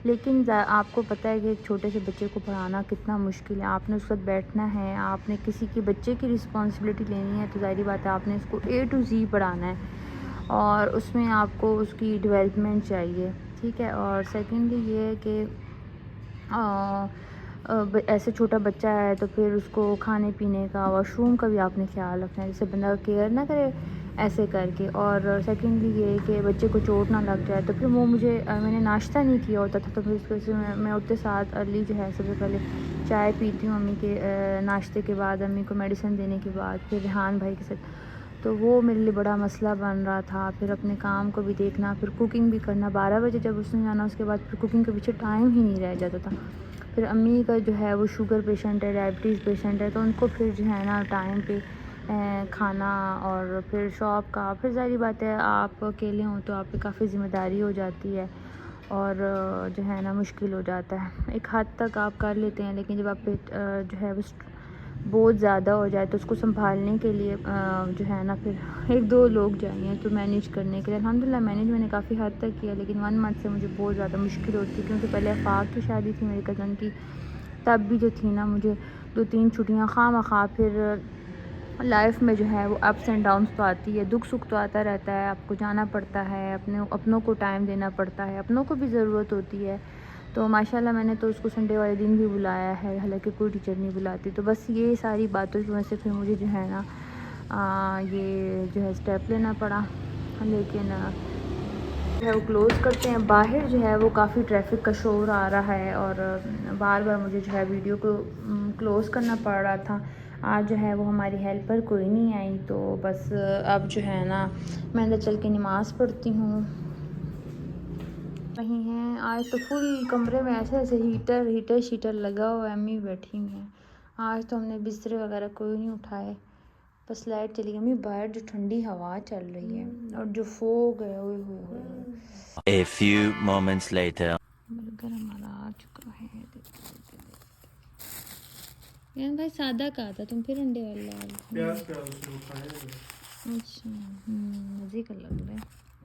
लेकिन आपको पता है कि एक छोटे से बच्चे को पढ़ाना कितना मुश्किल है। आपने उसके साथ बैठना है, आपने किसी के बच्चे की रिस्पॉन्सिबिलिटी लेनी है, तो ज़ाहिर बात है आपने उसको A to Z पढ़ाना है, और उसमें आपको उसकी डेवलपमेंट चाहिए, ठीक है। और सेकेंडली ये है कि ऐसे छोटा बच्चा है तो फिर उसको खाने पीने का, वॉशरूम का भी आपने ख्याल रखना है, जैसे बंदा केयर ना करे ऐसे करके। और सेकेंडली ये कि बच्चे को चोट ना लग जाए। तो फिर वो मैंने नाश्ता नहीं किया होता था, तो फिर उसकी वजह से मैं उठते साथ अर्ली जो है सबसे पहले चाय पीती हूँ अम्मी के नाश्ते के बाद, अम्मी को मेडिसिन देने के बाद, फिर रेहान भाई के साथ। तो वो मेरे लिए बड़ा मसला बन रहा था। फिर अपने काम को भी देखना, फिर कुकिंग भी करना। 12 बजे जब उसने जाना उसके बाद फिर कुकिंग के पीछे टाइम ही नहीं रह जाता था। फिर अम्मी का जो है वो शुगर पेशेंट है, डायबिटीज़ पेशेंट है, तो उनको फिर जो है ना टाइम पे खाना, और फिर शॉप का। फिर ज़ाहिर बात है आप अकेले हों तो आप पे काफ़ी ज़िम्मेदारी हो जाती है, और जो है ना मुश्किल हो जाता है। एक हद तक आप कर लेते हैं, लेकिन जब आप पे जो है वो बहुत ज़्यादा हो जाए तो उसको संभालने के लिए जो है ना फिर 1-2 लोग चाहिए तो मैनेज करने के लिए। अल्हम्दुलिल्लाह मैनेज मैंने काफ़ी हद तक किया, लेकिन 1 मंथ से मुझे बहुत ज़्यादा मुश्किल होती, क्योंकि पहले आफाक की शादी थी मेरी कज़न की, तब भी जो थी ना मुझे 2-3 छुट्टियाँ खामखा फिर लाइफ में जो है वो अप्स एंड डाउन्स तो आती है, दुख सुख तो आता रहता है, आपको जाना पड़ता है, अपनों को टाइम देना पड़ता है, अपनों को भी ज़रूरत होती है। तो माशाल्लाह मैंने तो उसको संडे वाले दिन भी बुलाया है, हालांकि कोई टीचर नहीं बुलाती। तो बस ये सारी बातों की वजह से फिर मुझे जो है ना ये जो है स्टेप लेना पड़ा। लेकिन जो है वो क्लोज़ करते हैं। बाहर जो है वो काफ़ी ट्रैफिक का शोर आ रहा है और बार बार मुझे जो है वीडियो को क्लोज़ करना पड़ रहा था। आज जो है वो हमारी हेल्पर कोई नहीं आई, तो बस अब जो है ना मैं अंदर चल के नमाज़ पढ़ती हूँ। रही हैं आज तो फुल कमरे में ऐसे ऐसे हीटर शीटर लगा हुआ है, अम्मी बैठी हुई हैं। आज तो हमने बिस्तरे वगैरह कोई नहीं उठाए, बस लाइट चली गई। अम्मी बाहर जो ठंडी हवा चल रही है और जो फोग है, ओए होए होए। A few moments later. Burger हमारा आ चुका है। यार भाई सादा कहा था तुम, फिर अंडे वाला ला रहे हो। अच्छा मज़े का लग रहा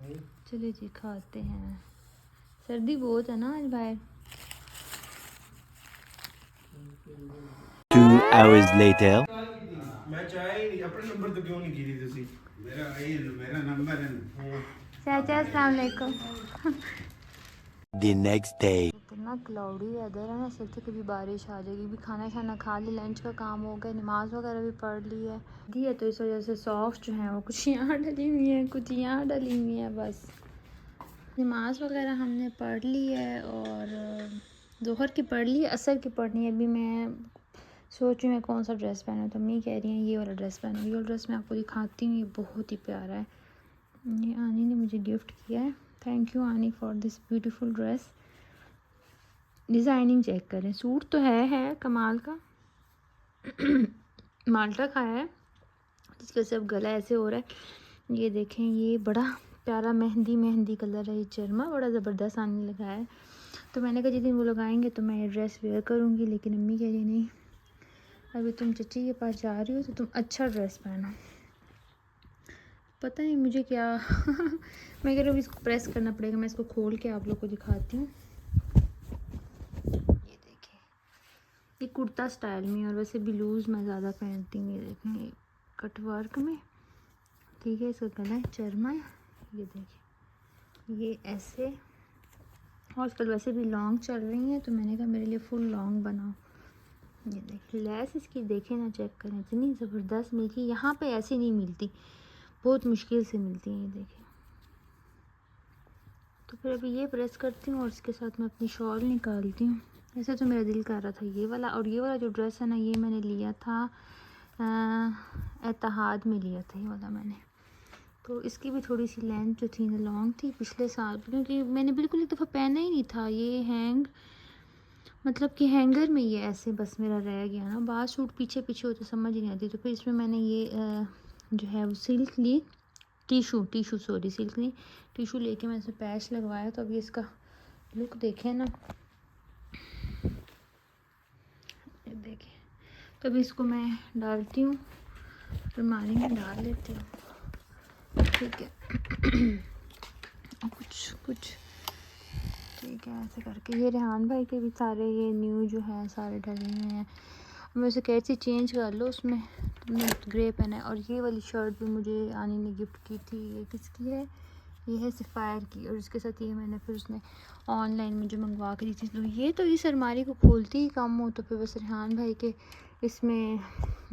है। चलिए जी खाते हैं। सर्दी बहुत है ना आज बाहर। 2 hours later. मैं चाहे नहीं अपने नंबर तो क्यों नहीं गिरी तुसी मेरा नंबर है चाचा अस्सलाम वालेकुम। The next day. इतना क्लाउडी वेदर है ना, ऐसे कभी बारिश आ जाएगी। भी खाना शाना खा ली, लंच का काम हो गया, नमाज़ वगैरह भी पढ़ ली है तो इस वजह से सॉफ्ट जो है वो कुछ यहाँ डली हुई है, कुछ यहाँ डली हुई है। बस नमाज़ वगैरह हमने पढ़ ली है और ज़ोहर की पढ़ ली है, असर की पढ़नी है। अभी मैं सोच रही हूँ मैं कौन सा ड्रेस पहनूँ, तो अम्मी कह रही हैं ये वाला ड्रेस पहनो। ये वाला ड्रेस मैं आपको दिखाती हूँ, ये बहुत ही प्यारा है। ये आनी ने मुझे गिफ्ट किया है। Thank you Ani for this beautiful dress. Designing check करें, सूट तो है कमाल का। माल्टा का है जिसका सब गला ऐसे हो रहा है। ये देखें, ये बड़ा प्यारा मेहंदी कलर है। ये चरमा बड़ा ज़बरदस्त आने लगा है। तो मैंने कहा जिस दिन वो लगाएंगे तो मैं ये ड्रेस वेयर करूँगी, लेकिन अम्मी कह रही नहीं, अभी तुम चची के पास जा रही हो तो तुम अच्छा ड्रेस पहनो। पता नहीं मुझे क्या मैं कह रही हूँ इसको प्रेस करना पड़ेगा। मैं इसको खोल के आप लोग को दिखाती हूँ। ये देखिए, ये कुर्ता स्टाइल में, और वैसे भी लूज़ मैं ज़्यादा पहनती हूँ। ये देखें कट वर्क में, ठीक है। इसका गला है चरमा है, ये देखिए ये ऐसे। और आजकल वैसे भी लॉन्ग चल रही हैं, तो मैंने कहा मेरे लिए फुल लॉन्ग बनाओ। ये देखिए लेस इसकी देखें ना, चेक करें, इतनी ज़बरदस्त मिलती। यहाँ पे ऐसी नहीं मिलती, बहुत मुश्किल से मिलती हैं। ये देखिए, तो फिर अभी ये प्रेस करती हूँ और इसके साथ मैं अपनी शॉल निकालती हूँ। ऐसे तो मेरा दिल कर रहा था ये वाला, और ये वाला जो ड्रेस है ना, ये मैंने लिया था एतहाद में लिया था ये वाला मैंने। तो इसकी भी थोड़ी सी लेंथ जो थी ना लॉन्ग थी पिछले साल, क्योंकि मैंने बिल्कुल एक दफ़ा पहना ही नहीं था। ये मतलब कि हैंगर में ये ऐसे बस मेरा रह गया ना। बात सूट पीछे पीछे हो तो समझ नहीं आती। तो फिर इसमें मैंने ये जो है वो सिल्क ली, टिशू सॉरी सिल्क नहीं, टिशू लेके मैंने इसमें पैच लगवाया। तो अभी इसका लुक देखें ना, ये देखें। तो अभी इसको मैं डालती हूँ, अलमारी में डाल लेती हूँ, ठीक है। कुछ ठीक है ऐसे करके। ये रेहान भाई के भी सारे ये न्यू जो है सारे डले हुए हैं। मैं उसे कह सी चेंज कर लो, उसमें तुमने ग्रे पहना है। और ये वाली शर्ट भी मुझे आनी ने गिफ्ट की थी। ये किसकी है? ये है सफ़ायर की। और इसके साथ ये मैंने फिर उसने ऑनलाइन मुझे मंगवा के दी थी। तो ये तो इस अलमारी को खोलती ही कम हो, तो फिर बस रेहान भाई के इसमें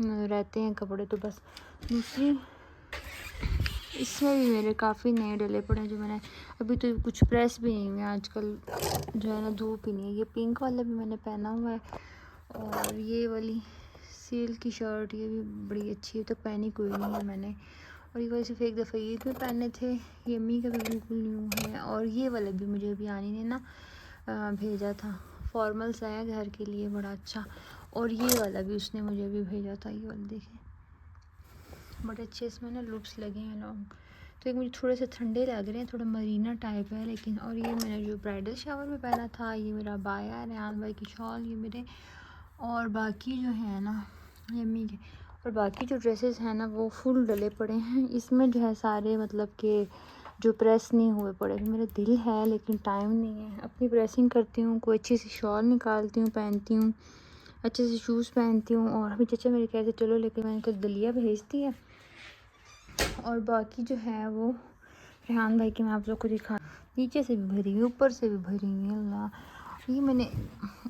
रहते हैं कपड़े। तो बस दूसरी इसमें भी मेरे काफ़ी नए डले पड़े हैं, जो मैंने अभी तो कुछ प्रेस भी नहीं हुए आजकल, जो है ना धूप ही नहीं है। ये पिंक वाला भी मैंने पहना हुआ है, और ये वाली सिल्क की शर्ट ये भी बड़ी अच्छी है, तो पहनी कोई नहीं है मैंने। और ये वाले सिर्फ एक दफ़ा ईद में पहने थे। ये अम्मी का भी बिल्कुल न्यू है। और ये वाला भी मुझे अभी आनी ने ना भेजा था, फॉर्मल्स आया घर के लिए बड़ा अच्छा। और ये वाला भी उसने मुझे अभी भेजा था। ये वाला देखें बड़े अच्छे इसमें ना लुप्स लगे हैं लॉन्ग। तो एक मुझे थोड़े से ठंडे लग रहे हैं, थोड़ा मरीना टाइप है लेकिन। और ये मैंने जो ब्राइडल शावर में पहना था, ये मेरा बाया है, रेहान भाई की शॉल ये मेरे। और बाकी जो है ना ये अम्मी के। और बाकी जो ड्रेसेस हैं ना वो फुल डले पड़े हैं। इसमें जो है सारे मतलब कि जो प्रेस नहीं हुए पड़े। मेरा दिल है लेकिन टाइम नहीं है। अपनी प्रेसिंग करती हूँ, कोई अच्छी सी शॉल निकालती हूँ, पहनती हूँ, अच्छे से शूज़ पहनती हूँ। और अभी चचा मेरे कह रहे थे चलो, लेकिन मैंने कुछ दलिया भेज दी है। और बाकी जो है वो रेहान भाई की मैं आप लोग को दिखा, नीचे से भी भरी हुई, ऊपर से भी भरी हुई है। अल्लाह, ये मैंने,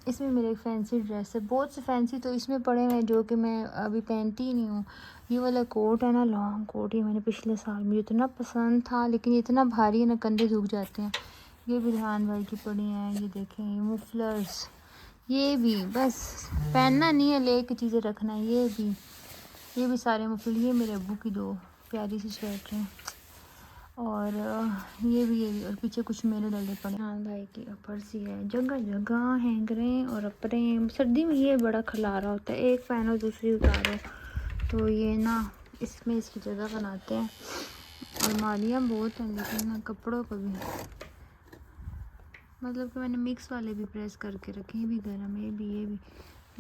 इसमें मेरे फैंसी ड्रेस है, बहुत से फैंसी तो इसमें पड़े हुए हैं जो कि मैं अभी पहनती ही नहीं हूँ। ये वाला कोट है ना, लॉन्ग कोट, ये मैंने पिछले साल मुझे इतना पसंद था, लेकिन ये इतना भारी है ना, कंधे दुख जाते हैं। ये भी रेहान भाई की पड़ी हैं। ये देखें, ये मफलर्स, ये भी बस पहनना नहीं है, ले के चीज़ें रखना है। ये भी सारे मफलर, ये मेरे अब्बू की 2 प्यारी सी स्वेटर हैं। और ये भी और पीछे कुछ मेरे डले पड़े। हाँ भाई की अपर सी है, जगह जगह हैंगरें और अपरे। सर्दी में ये बड़ा खलारा होता है, एक पहनो दूसरी उतारो, तो ये ना इसमें इसकी जगह बनाते हैं। अलमारियाँ बहुत हैं, लेकिन ना कपड़ों को भी, मतलब कि मैंने मिक्स वाले भी प्रेस करके रखे हैं। ये भी गर्म है,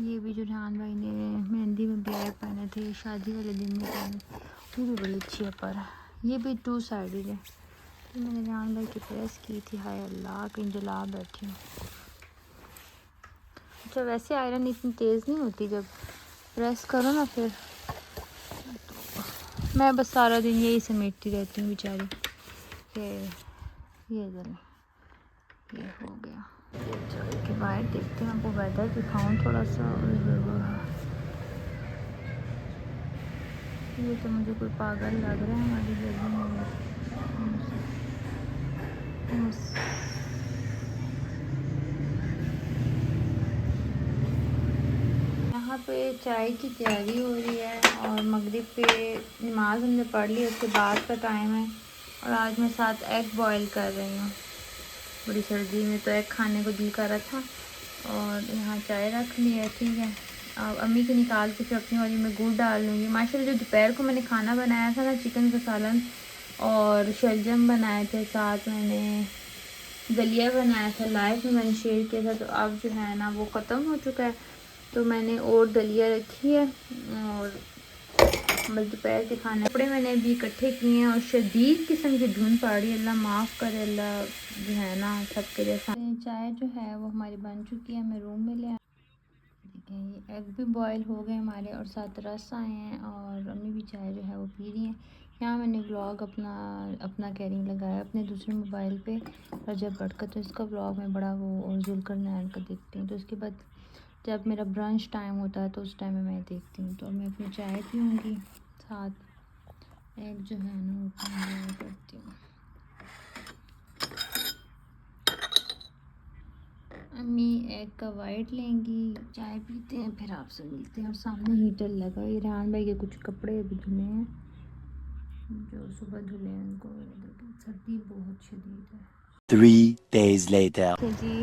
ये भी जो रेहान भाई ने मेहंदी में ब्लैक पहने थे, शादी वाले दिन में पहने, वो भी बड़ी अच्छी अपर है। ये भी 2 साइडेड है, तो मैंने रेहान भाई की प्रेस की थी। हाय अल्लाह, कहीं जला बैठी हूँ। अच्छा, वैसे आयरन इतनी तेज़ नहीं होती, जब प्रेस करो ना फिर, तो मैं बस सारा दिन यही समेटती रहती हूँ बेचारी। ये हो गया। चल के बाहर देखते हैं, आपको वेदर दिखाऊँ थोड़ा सा। ये तो मुझे कोई पागल लग रहा है हमारी गर्मी में। यहाँ पे चाय की तैयारी हो रही है और मगरिब पे नमाज हमने पढ़ ली, उसके बाद का टाइम है। और आज मैं साथ एग बॉईल कर रही हूँ। बड़ी सर्दी में तो एग खाने को दिल कर रहा था। और यहाँ चाय रख ली है, ठीक है। अब अम्मी को निकाल के फिर अपनी वाली में गुड़ डाल लूँगी। माशाल्लाह जो दोपहर को मैंने खाना बनाया था ना, चिकन का सालन और शलजम बनाए थे, साथ मैंने दलिया बनाया था, लाइव में मैंने शेयर किया था। तो अब जो है ना वो ख़त्म हो चुका है, तो मैंने और दलिया रखी है। और बस दोपहर के खाने कपड़े मैंने भी इकट्ठे किए हैं। और शदीद किस्म की धुंध पड़ रही है, अल्लाह माफ़ करे, अल्लाह जो है ना सबके जैसा। चाय जो है वो हमारी बन चुकी है, मैं रूम में ले देखें। ये एग भी बॉयल हो गए हमारे, और साथ रस आए हैं, और अम्मी भी चाय जो है वो पी रही हैं। यहाँ मैंने व्लॉग अपना कैरिंग लगाया अपने दूसरे मोबाइल पे, रजब बढ़कर, तो इसका व्लॉग मैं बड़ा वो जुलकर नैन का देखती हूँ। तो उसके बाद जब मेरा ब्रंच टाइम होता है तो उस टाइम में मैं देखती हूँ। तो मैं अपनी चाय पीऊँगी, साथ एग जो है ना वो करती हूँ। अम्मी एग का वाइट लेंगी, चाय पीते हैं, फिर आपसे मिलते हैं। और सामने हीटर लगा है। रेहान भाई के कुछ कपड़े अभी धुले हैं, जो सुबह धुले हैं उनको, सर्दी बहुत शदीद है। 3 days later. जी,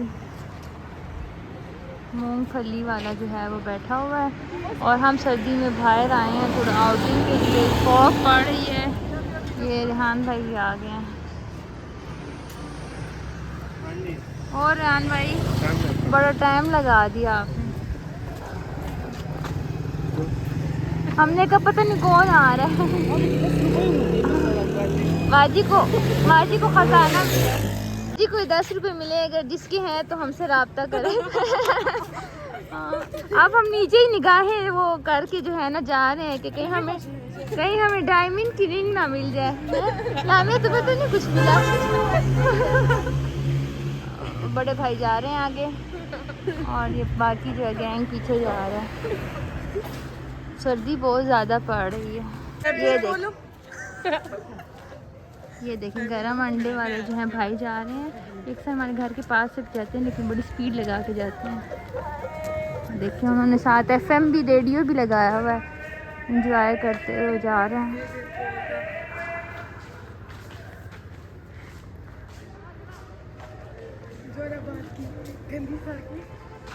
मूंगफली वाला जो है वो बैठा हुआ है, और हम सर्दी में बाहर आए हैं थोड़ा आउटिंग के लिए। फॉग पड़ रही है। ये रेहान भाई भी आ गए हैं। और रेहान भाई, बड़ा टाइम लगा दिया आपने। हमने कहा पता नहीं कौन आ रहा है। माजी को खजाना, जी कोई 10 रुपये मिले, अगर जिसके हैं तो हमसे रब्ता करें। अब हम नीचे ही निगाहें वो करके जो है ना जा रहे हैं कि कहीं हमें डायमंड की रिंग ना मिल जाए। हमें तो पता नहीं कुछ मिला। बड़े भाई जा रहे हैं आगे, और ये बाकी जो है गैंग पीछे जा रहा है। सर्दी बहुत ज़्यादा पड़ रही है। ये देखें गरम अंडे वाले जो हैं भाई जा रहे हैं। एक से हमारे घर के पास से जाते हैं, लेकिन बड़ी स्पीड लगा के जाते हैं। देखिए उन्होंने साथ FM भी, रेडियो भी लगाया हुआ है, इंजॉय करते हुए जा रहे हैं।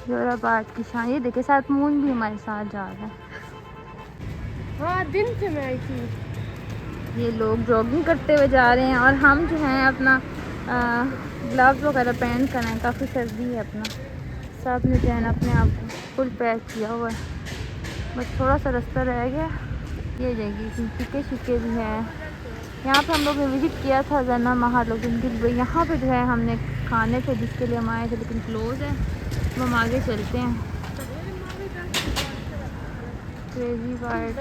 जोराबाद की शान, ये देखे साथ मून भी हमारे साथ जा रहा है। हाँ, दिन से मैं आई थी। ये लोग जॉगिंग करते हुए जा रहे हैं, और हम जो हैं अपना ग्लव्स वगैरह पहन कर हैं। काफ़ी सर्दी है, अपना सब ने जो है ना अपने आप को फुल पैक किया हुआ है। बस थोड़ा सा रास्ता रह गया। ये जगह शिके भी है। यहाँ पे हम लोग ने विज़िट किया था जना महाल लोग। यहाँ पे जो है हमने खाने थे जिसके लिए हम आए थे, लेकिन क्लोज़ है, तो हम आगे चलते हैं। Crazy bird.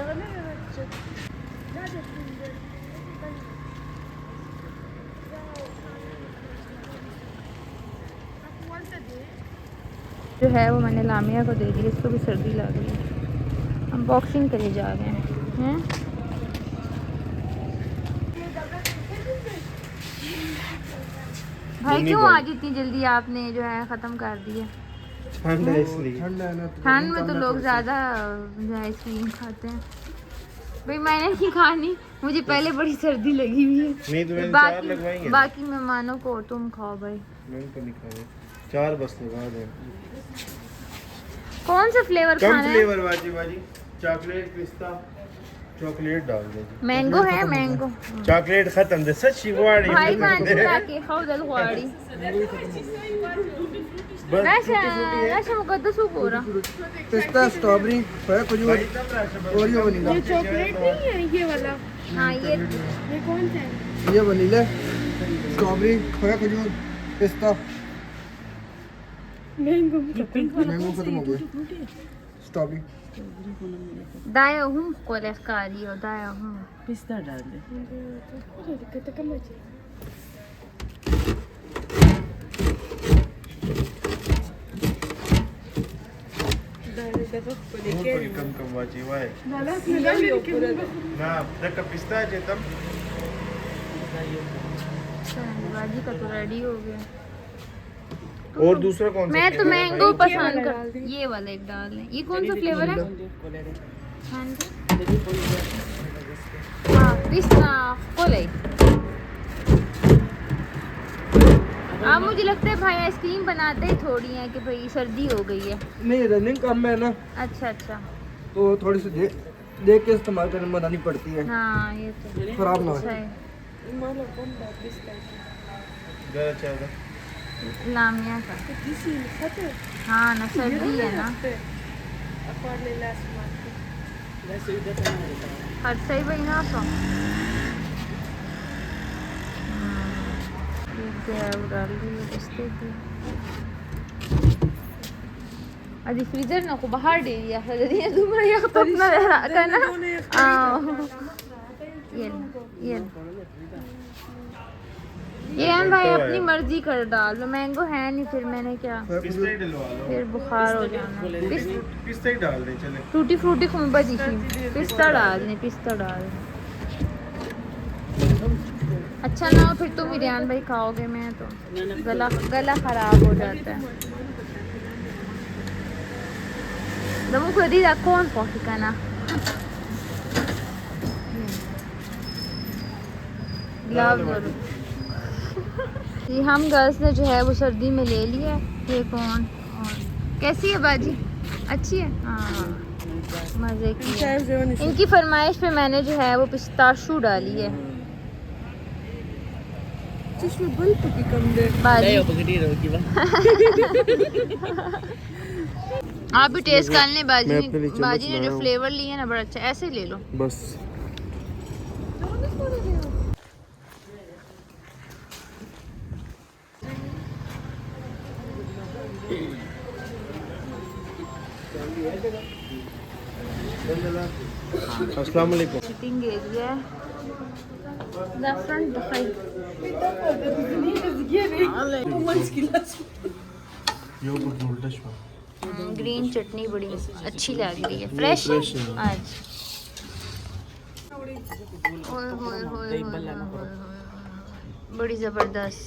जो है वो मैंने लामिया को दे दी, इसको भी सर्दी लग रही है। हम बॉक्सिंग के लिए जा रहे हैं। भाई क्यों आज इतनी जल्दी आपने जो है ख़त्म कर दिया? ठंड है इसलिए। ठंड में तो लोग ज़्यादा जो है आइसक्रीम खाते हैं। भाई मैंने नहीं खानी, मुझे पहले बड़ी सर्दी लगी हुई है। नहीं तो मैंने 4 लगवाई है। बाकी मेहमानों को तुम खाओ भाई। मैंने तो नहीं खाए, 4 बस लगा दे। कौन सा फ्लेवर खाना कम है? फ्लेवर बाजी चॉकलेट पिस्ता चॉकलेट डाल दे। मैंगो है, मैंगो। चॉकलेट खत्म दे सच शिवाड़ी भाई मानती लाके खाओ दल ख्वाड़ी। राशा मुकद्दस हो पूरा। पिस्ता, स्ट्रॉबेरी, खोया, खजूर, ओरियो वनीला। ये चॉकलेट नहीं है ये वाला? हाँ ये कौन सा है? ये वनीला, स्ट्रॉबेरी, खोया, खजूर, पिस्ता। मैंगो मैंगो खत्म हो गए। स्ट्रॉबेरी दाया हूँ कोले कारी हो दाया हूँ। पिस्ता डाल दे। कम बाजी वाई ना देख पिस्ता जेतम बाजी का तो रेडी हो गया। और दूसरा कौन सा? मैं तो मैंगो पसंद कर, ये वाला एक डाल लें। ये कौन सा फ्लेवर है? हाँ जी। हाँ पिस्ता कोले। अब मुझे लगता है भाई आइसक्रीम बनाते ही थोड़ी है कि भाई सर्दी हो गई है। नहीं, रनिंग कम है ना, अच्छा अच्छा। तो थोड़ी सी देख के इस्तेमाल करने में बनानी पड़ती है, हाँ ये तो खराब ना हो। अच्छा है। जरा चाहता लामिया का हाँ ना, सर्दी है ना। हर सही भाई ना सो అది ఫ్రీజర్ నాకు బహార్ డే दिया है ये दूसरा ये तो अपना रहा था ना। ये हम भाई अपनी मर्जी कर डाल लो, मैंगो है नहीं फिर मैंने क्या, पिस्ता ही डलवा लो। फिर बुखार हो जाना। पिस्ता ही डाल दे चले। टूटी फ्रूटी खूब बजी थी, पिस्ता डाल दे, पिस्ता डाल दे। अच्छा ना हो फिर तुम ईरान भाई खाओगे, मैं तो गला खराब हो जाता है। दमू खुद ही कौन कॉफी का ना जी। हम गर्ल्स ने जो है वो सर्दी में ले लिया। ये कौन और कैसी है बाजी? अच्छी है हाँ, मज़े की है। इनकी फरमाइश पे मैंने जो है वो पिस्ताशू डाली है। बाजी आप भी टेस्ट कर लें। बाजी ने जो फ्लेवर लिया ना बड़ा अच्छा, ऐसे ही ले लो बस। अस्सलाम वालेकुम। Seating area the front side. Green chutney बड़ी अच्छी लग रही है, फ्रेश है आज। बड़ी ज़बरदस्त।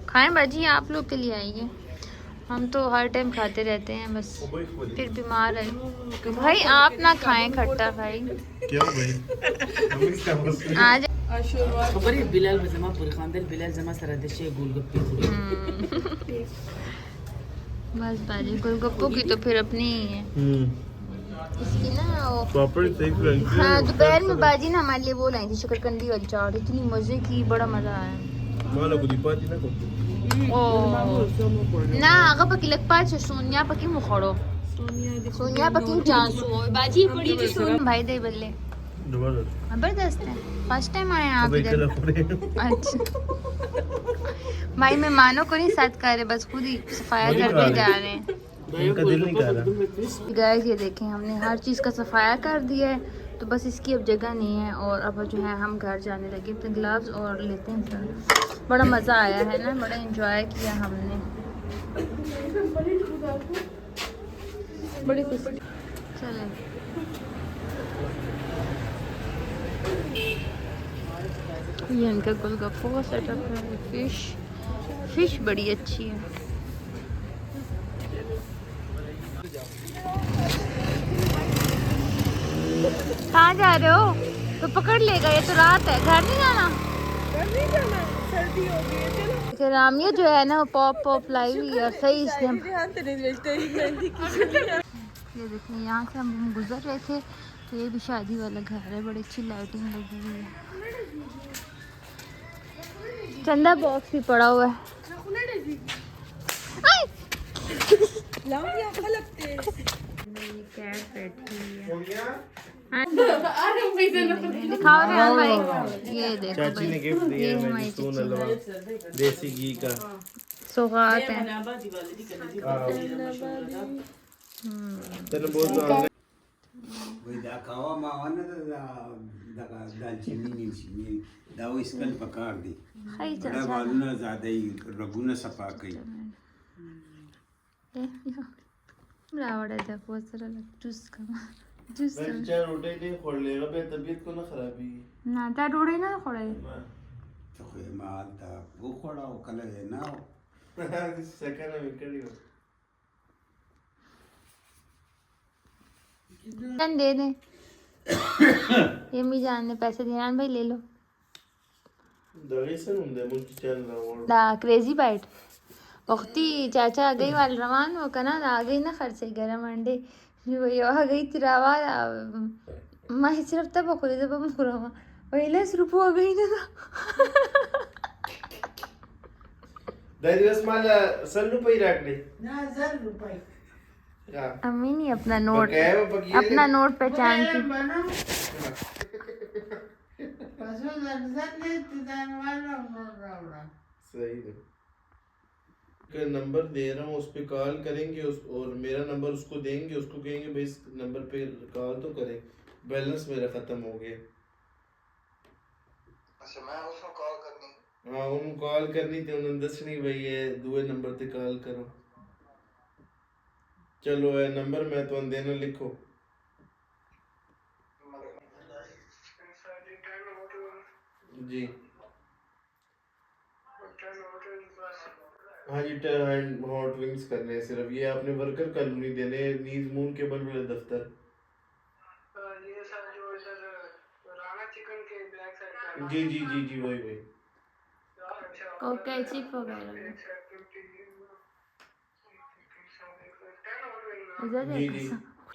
खाएं बाजी, आप लोग के लिए आई है, हम तो हर टाइम खाते रहते हैं बस, फिर बीमार है। भाई आप ना खाएं खट्टा भाई। क्या भाई आज खबर है बिलाल बजमा पूरे खानदान बिलाल जमा सरदशे गोलगप्पे। बस बाजी गोलगप्पों की तो फिर अपनी ही है। इसकी ना वो पापड़ देख रही है। हाँ दोपहर में बाजी ना हमारे लिए वो लाई थी शकरकंदी वाली चाट, इतनी मजे की, बड़ा मजा आया। माला को दीपाती ना को ना आगा पकी लग पाच सोनिया पकी मुखड़ो सोनिया पकी चांसू बाजी पड़ी थी सोन भाई दे बल्ले जबरदस्त है। फर्स्ट टाइम आए आप इधर? अच्छा भाई मेहमानों को नहीं साथ कर रहे, बस खुद ही सफाया करके जा रहे हैं। उनका दिल नहीं कर रहा। गाइस ये देखें हमने हर चीज़ का सफाया कर दिया है, तो बस इसकी अब जगह नहीं है। और अब जो है हम घर जाने लगे अपने ग्लव्स और लेते हैं सर। बड़ा मज़ा आया है ना, बड़ा एंजॉय किया हमने, बड़ी खुशी। चलें ये इनका गोलगप्पो का सेटअप है। फिश बड़ी अच्छी है। कहाँ जा रहे हो? तो पकड़ लेगा, ये तो रात है, घर नहीं जाना। नहीं जाना, सर्दी हो गई है, चलो। रामिया जो है ना वो पॉप लाई हुई है सही इसने। ये देखिए यहाँ से हम गुजर रहे थे, तो ये भी शादी वाला घर है, बड़ी अच्छी लाइटिंग लगी हुई है। चंदा बॉक्स भी पड़ा हुआ है। कैट बैठी हुई है। दिखाओ रेहान भाई, ये देखो चाची ने गिफ्ट भाई, दिया ये है हमारी मैजिस्टून चची हलवा देसी घी का। सौगात है। तेरे बहुत Da kawa ma wana da दालचीनी नीची da वो इसकल पकार दी खाई चल बड़ा बालूना ज़्यादा ही रगुना सफा कई रावड़ा जा बहुत सारा जूस का जूस चार रोटी नहीं खोल लेगा बे तबीयत को ना खराबी ना ता डोड़े ना खोड़े तो कोई माल था वो खोड़ा वो कलर है ना सेकंड में करी हो दे दे ये मी जान ने पैसे देना भाई ले लो दगेसन ఉండే मुझे चल रहा हूं दा क्रेजी बाइट वक्ती चाचा आ गई वाल रमान वो कना आ गई ना खर्चे गरम अंडे वो यो आ गई तिरावा मैं सिर्फ तब खोले जब हम खुरामा पहले रुपो आ गई ना दिवस मला सन रुपये राखले ना 1000 रुपये अम्मी नहीं अपना नोट पहचानती सही है का नंबर दे रहा हूँ उस पे कॉल करेंगे और मेरा नंबर उसको देंगे उसको कहेंगे भाई इस नंबर पे कॉल तो करें बैलेंस मेरा खत्म हो गया अच्छा मैं उसको कॉल करनी हाँ उनको कॉल करनी थी उन्होंने दसनी भाई है दूसरे नंबर पे कॉल करो चलो है नंबर मैं तो देना लिखो जी हाँ जी हॉट विंग्स करने हैं सिर्फ ये आपने वर्कर कॉलोनी देने नीज मून के बल वाले दफ्तर ये सर जो इधर राणा चिकन के बैक साइड जी जी जी जी वही वही ओके चिप वगैरह जी जी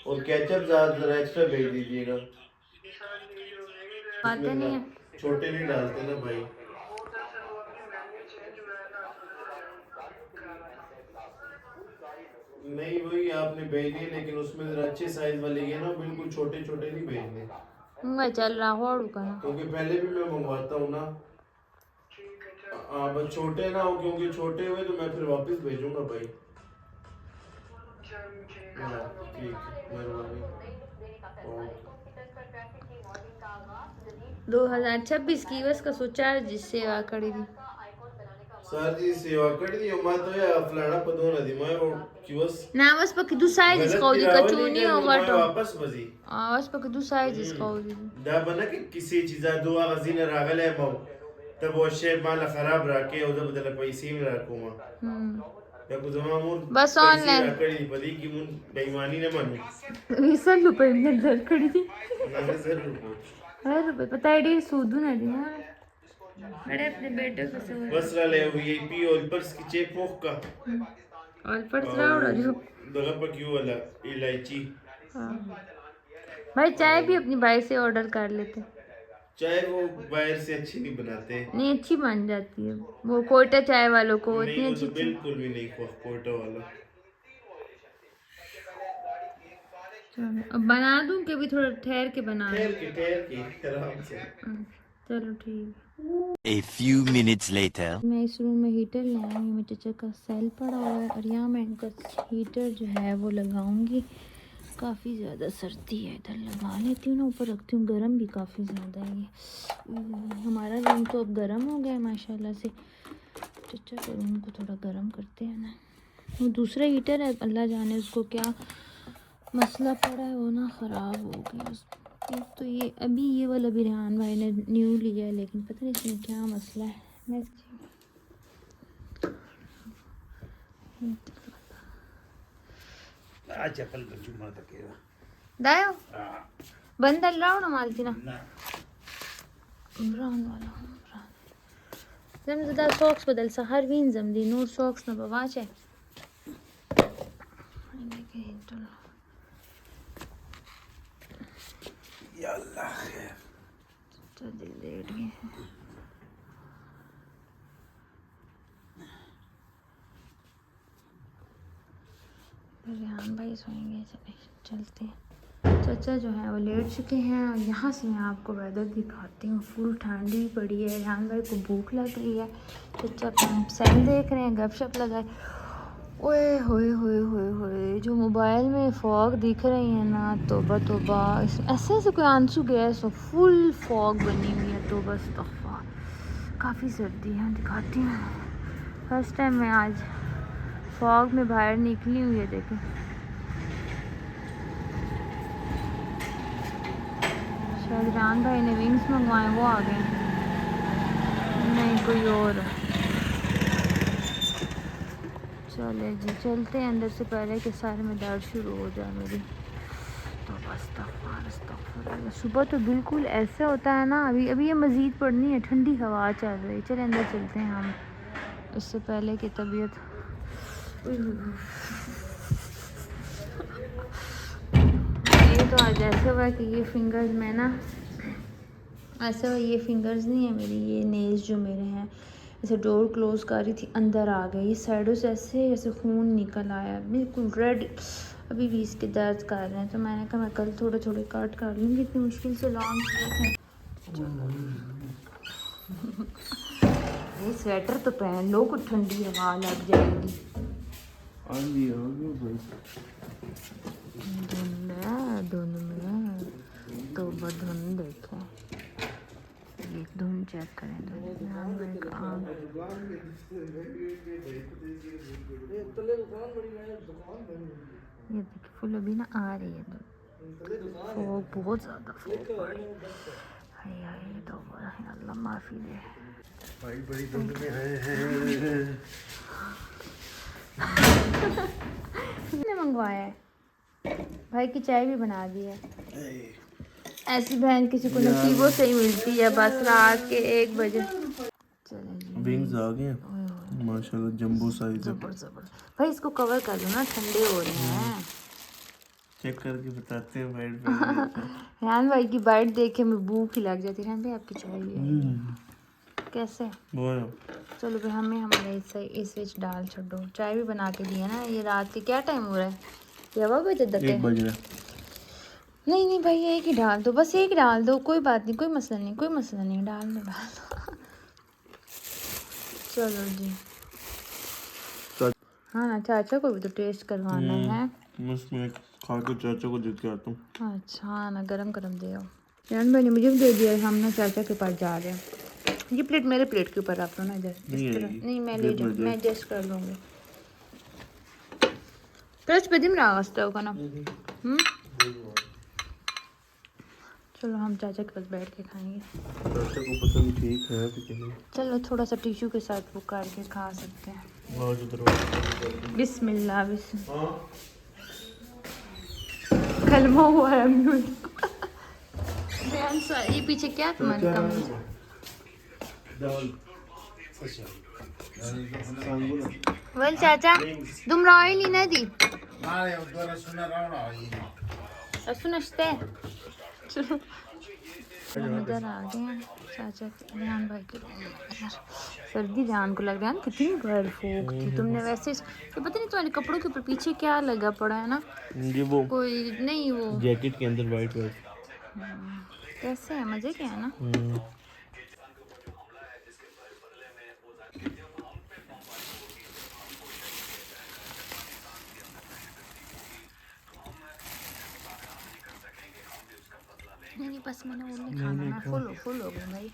और केचप ज़्यादा एक्स्ट्रा भेज दीजिएगा बातें नहीं है छोटे नहीं डालते ना भाई नहीं वही आपने भेजे लेकिन उसमें जरा अच्छे साइज वाले ये ना बिल्कुल छोटे छोटे नहीं भेजने मैं चल रहा हूँ का क्योंकि पहले भी मैं मंगवाता हूँ ना बस छोटे ना हो क्योंकि छोटे हुए तो मैं फिर वापस भेजूंगा भाई हाँ ठीक मेहरबानी 2026 की बस का सोचा है जिससे सेवा करी थी सर जी सेवा कर दी मैं तो या फलाना पदों ना दी मैं वो किवस ना बस पक दू साइज इसका दी कचूनी होगा तो वापस बजी बस पक दू साइज इसका दी दा बना कि किसी चीज़ दुआ गजीन रागल है मौ तब वो शेप माला खराब रखे उधर बदल पैसे में रखूंगा या कुछ मामूल बस ऑनलाइन करी पदी की मुन बेईमानी न मानो 20 रुपए में दर करी थी ना जरूर रुपए पता है डी सूदू ना दी बड़े अपने बेटे को से बस ले वीआईपी और पर्स की चेक पोक का और पर राउड़ा जो दगा पर क्यों वाला इलायची भाई चाय भी अपनी बाइक से ऑर्डर कर लेते चाय वो बाहर से अच्छी नहीं बनाते नहीं अच्छी बन जाती है वो कोयटा चाय वालों को इतनी नहीं अच्छी तो बिल्कुल भी नहीं कोयटा वाला अब बना दूं कि भी थोड़ा ठहर के बना ठहर के आराम से चलो ठीक। A few minutes later. मैं इस रूम में हीटर ले आई हूँ, मेरे चचा का सेल पड़ा हुआ है और यहाँ मैं इनका हीटर जो है वो लगाऊंगी। काफ़ी ज़्यादा सर्दी है, इधर लगा लेती हूँ ना, ऊपर रखती हूँ, गर्म भी काफ़ी ज़्यादा है ये। हमारा रूम तो अब गर्म हो गया है माशाल्लाह से। चचा के रूम को थोड़ा गर्म करते हैं ना। वो दूसरा हीटर है, अल्लाह जाने उसको क्या मसला पड़ा है, वो ना ख़राब हो गया। एक तो ये अभी ये वाला भी रेहान भाई ने न्यू लिया है, लेकिन पता नहीं इसमें क्या मसला है। मैं चप्पल को चुमा तकेगा दायो बंद अल्लाह ना मालती ना इमरान वाला इमरान जमदा सॉक्स बदल सा हर वीन जमदी नूर सॉक्स ना बवाच है। या अल्लाह खैर तो दिल लेट गए हैं। रेहान भाई सोएंगे, चलते हैं। चाचा जो है वो लेट चुके हैं और यहाँ से मैं आपको वेदर दिखाती हूँ। फुल ठंडी पड़ी है, रेहान भाई को भूख लग रही है, चाचा सेल देख रहे हैं, गपशप लगाए। ओए होए होए होए होए, जो मोबाइल में फॉग दिख रही है ना, तोबा तोबा, ऐसे ऐसे कोई आंसू गैस हो, फुल फॉग बनी हुई है। तो बस तोबा, काफ़ी सर्दी है, दिखाती हूँ। फर्स्ट टाइम मैं आज फॉग में बाहर निकली हुई है, देखें। शायद रान भाई ने विंग्स मंगवाए, वो आ गए, नहीं कोई और। चले जी चलते हैं अंदर से पहले कि सारे में दर्द शुरू हो जाए मेरी। तो बस सुबह तो बिल्कुल ऐसे होता है ना। अभी अभी ये मज़ीद पड़नी है, ठंडी हवा चल रही है। चले अंदर चलते हैं हम, इससे पहले कि तबीयत ये तो आज ऐसे हुआ कि ये फिंगर्स में ना ऐसे हुआ, ये फिंगर्स नहीं है मेरी, ये नेल्स जो मेरे हैं, ऐसे डोर क्लोज कर रही थी, अंदर आ गई, ये साइडों से ऐसे ऐसे खून निकल आया, बिल्कुल रेड। अभी भी इसके दर्द कर रहे हैं, तो मैंने कहा मैं कल थोड़े थोड़े कट कर लूँगी, इतनी मुश्किल से लॉन्ग किए थे। ये स्वेटर तो पहन लो, कुछ ठंडी हवा लग जाएगी। धुंध में तो धुंध देखे, ये धुंध चेक करें तो ये देखिए फुल अभी ना आ रही है फॉग, बहुत ज़्यादा फॉग पड़ रही है। हाय तो अल्लाह माफ़ी दे भाई, बड़ी धुंध में है। किसने मंगवाया है? भाई की चाय भी बना दी है। ऐसी बहन किसी को नसीबों से ही मिलती है, बस रात के 1 बजे। चलें विंग्स आ गए माशाल्लाह, जंबो साइज है। जबर भाई इसको कवर कर दो ना, ठंडे हो रहे हैं। चेक करके बताते हैं वाइट पे। रेहान भाई की बाइट देख के मैं भूख ही लग जाती है। रेहान भाई आपकी चाय भी कैसे? चलो भाई हमें हमारे इस विच डाल छोड़ो, चाय भी बना के दी है ना। ये रात के क्या टाइम हो रहा है? ये 1 बज रहा है। नहीं भाई एक ही डाल दो, बस एक डाल दो, कोई बात नहीं, कोई मसला नहीं, डाल दो। चलो जी, हाँ ना, चाचा को भी तो टेस्ट करवाना है। मैं खा के चाचा को देके आता हूँ। अच्छा ना, गरम दे आओ। रेहान भाई ने मुझे भी दे दिया, हम ना चाचा के पास जा रहे हैं। ये प्लेट मेरे प्लेट के ऊपर रख लो ना, नहीं मैं ले जाऊँ, मैं एडजस्ट कर लूँगी। टेस्ट बदीम रहा वास्ते होगा ना। चलो हम चाचा के पास बैठ के खाएंगे। चाचा को पता नहीं ठीक है कि नहीं। चलो थोड़ा सा टिश्यू के साथ वो करके खा सकते हैं। बिस्मिल्लाह कलमा हुआ है ये पीछे क्या तुम्हारी कमी? वेल चाचा तुम रॉयल ही ना दी सुनते। चलो हम इधर आ गए हैं चाचा के रेहान भाई के रूम में। यार सर्दी रेहान को लग रहा है ना, कितनी घर फूक थी तुमने। वैसे तो पता नहीं तुम्हारे कपड़ों के ऊपर पीछे क्या लगा पड़ा है ना, ये वो कोई नहीं, वो जैकेट के अंदर वाइट कैसे है, मजे के है ना। बस मैंने और नहीं खाना, मैं फुल हो गई भाई।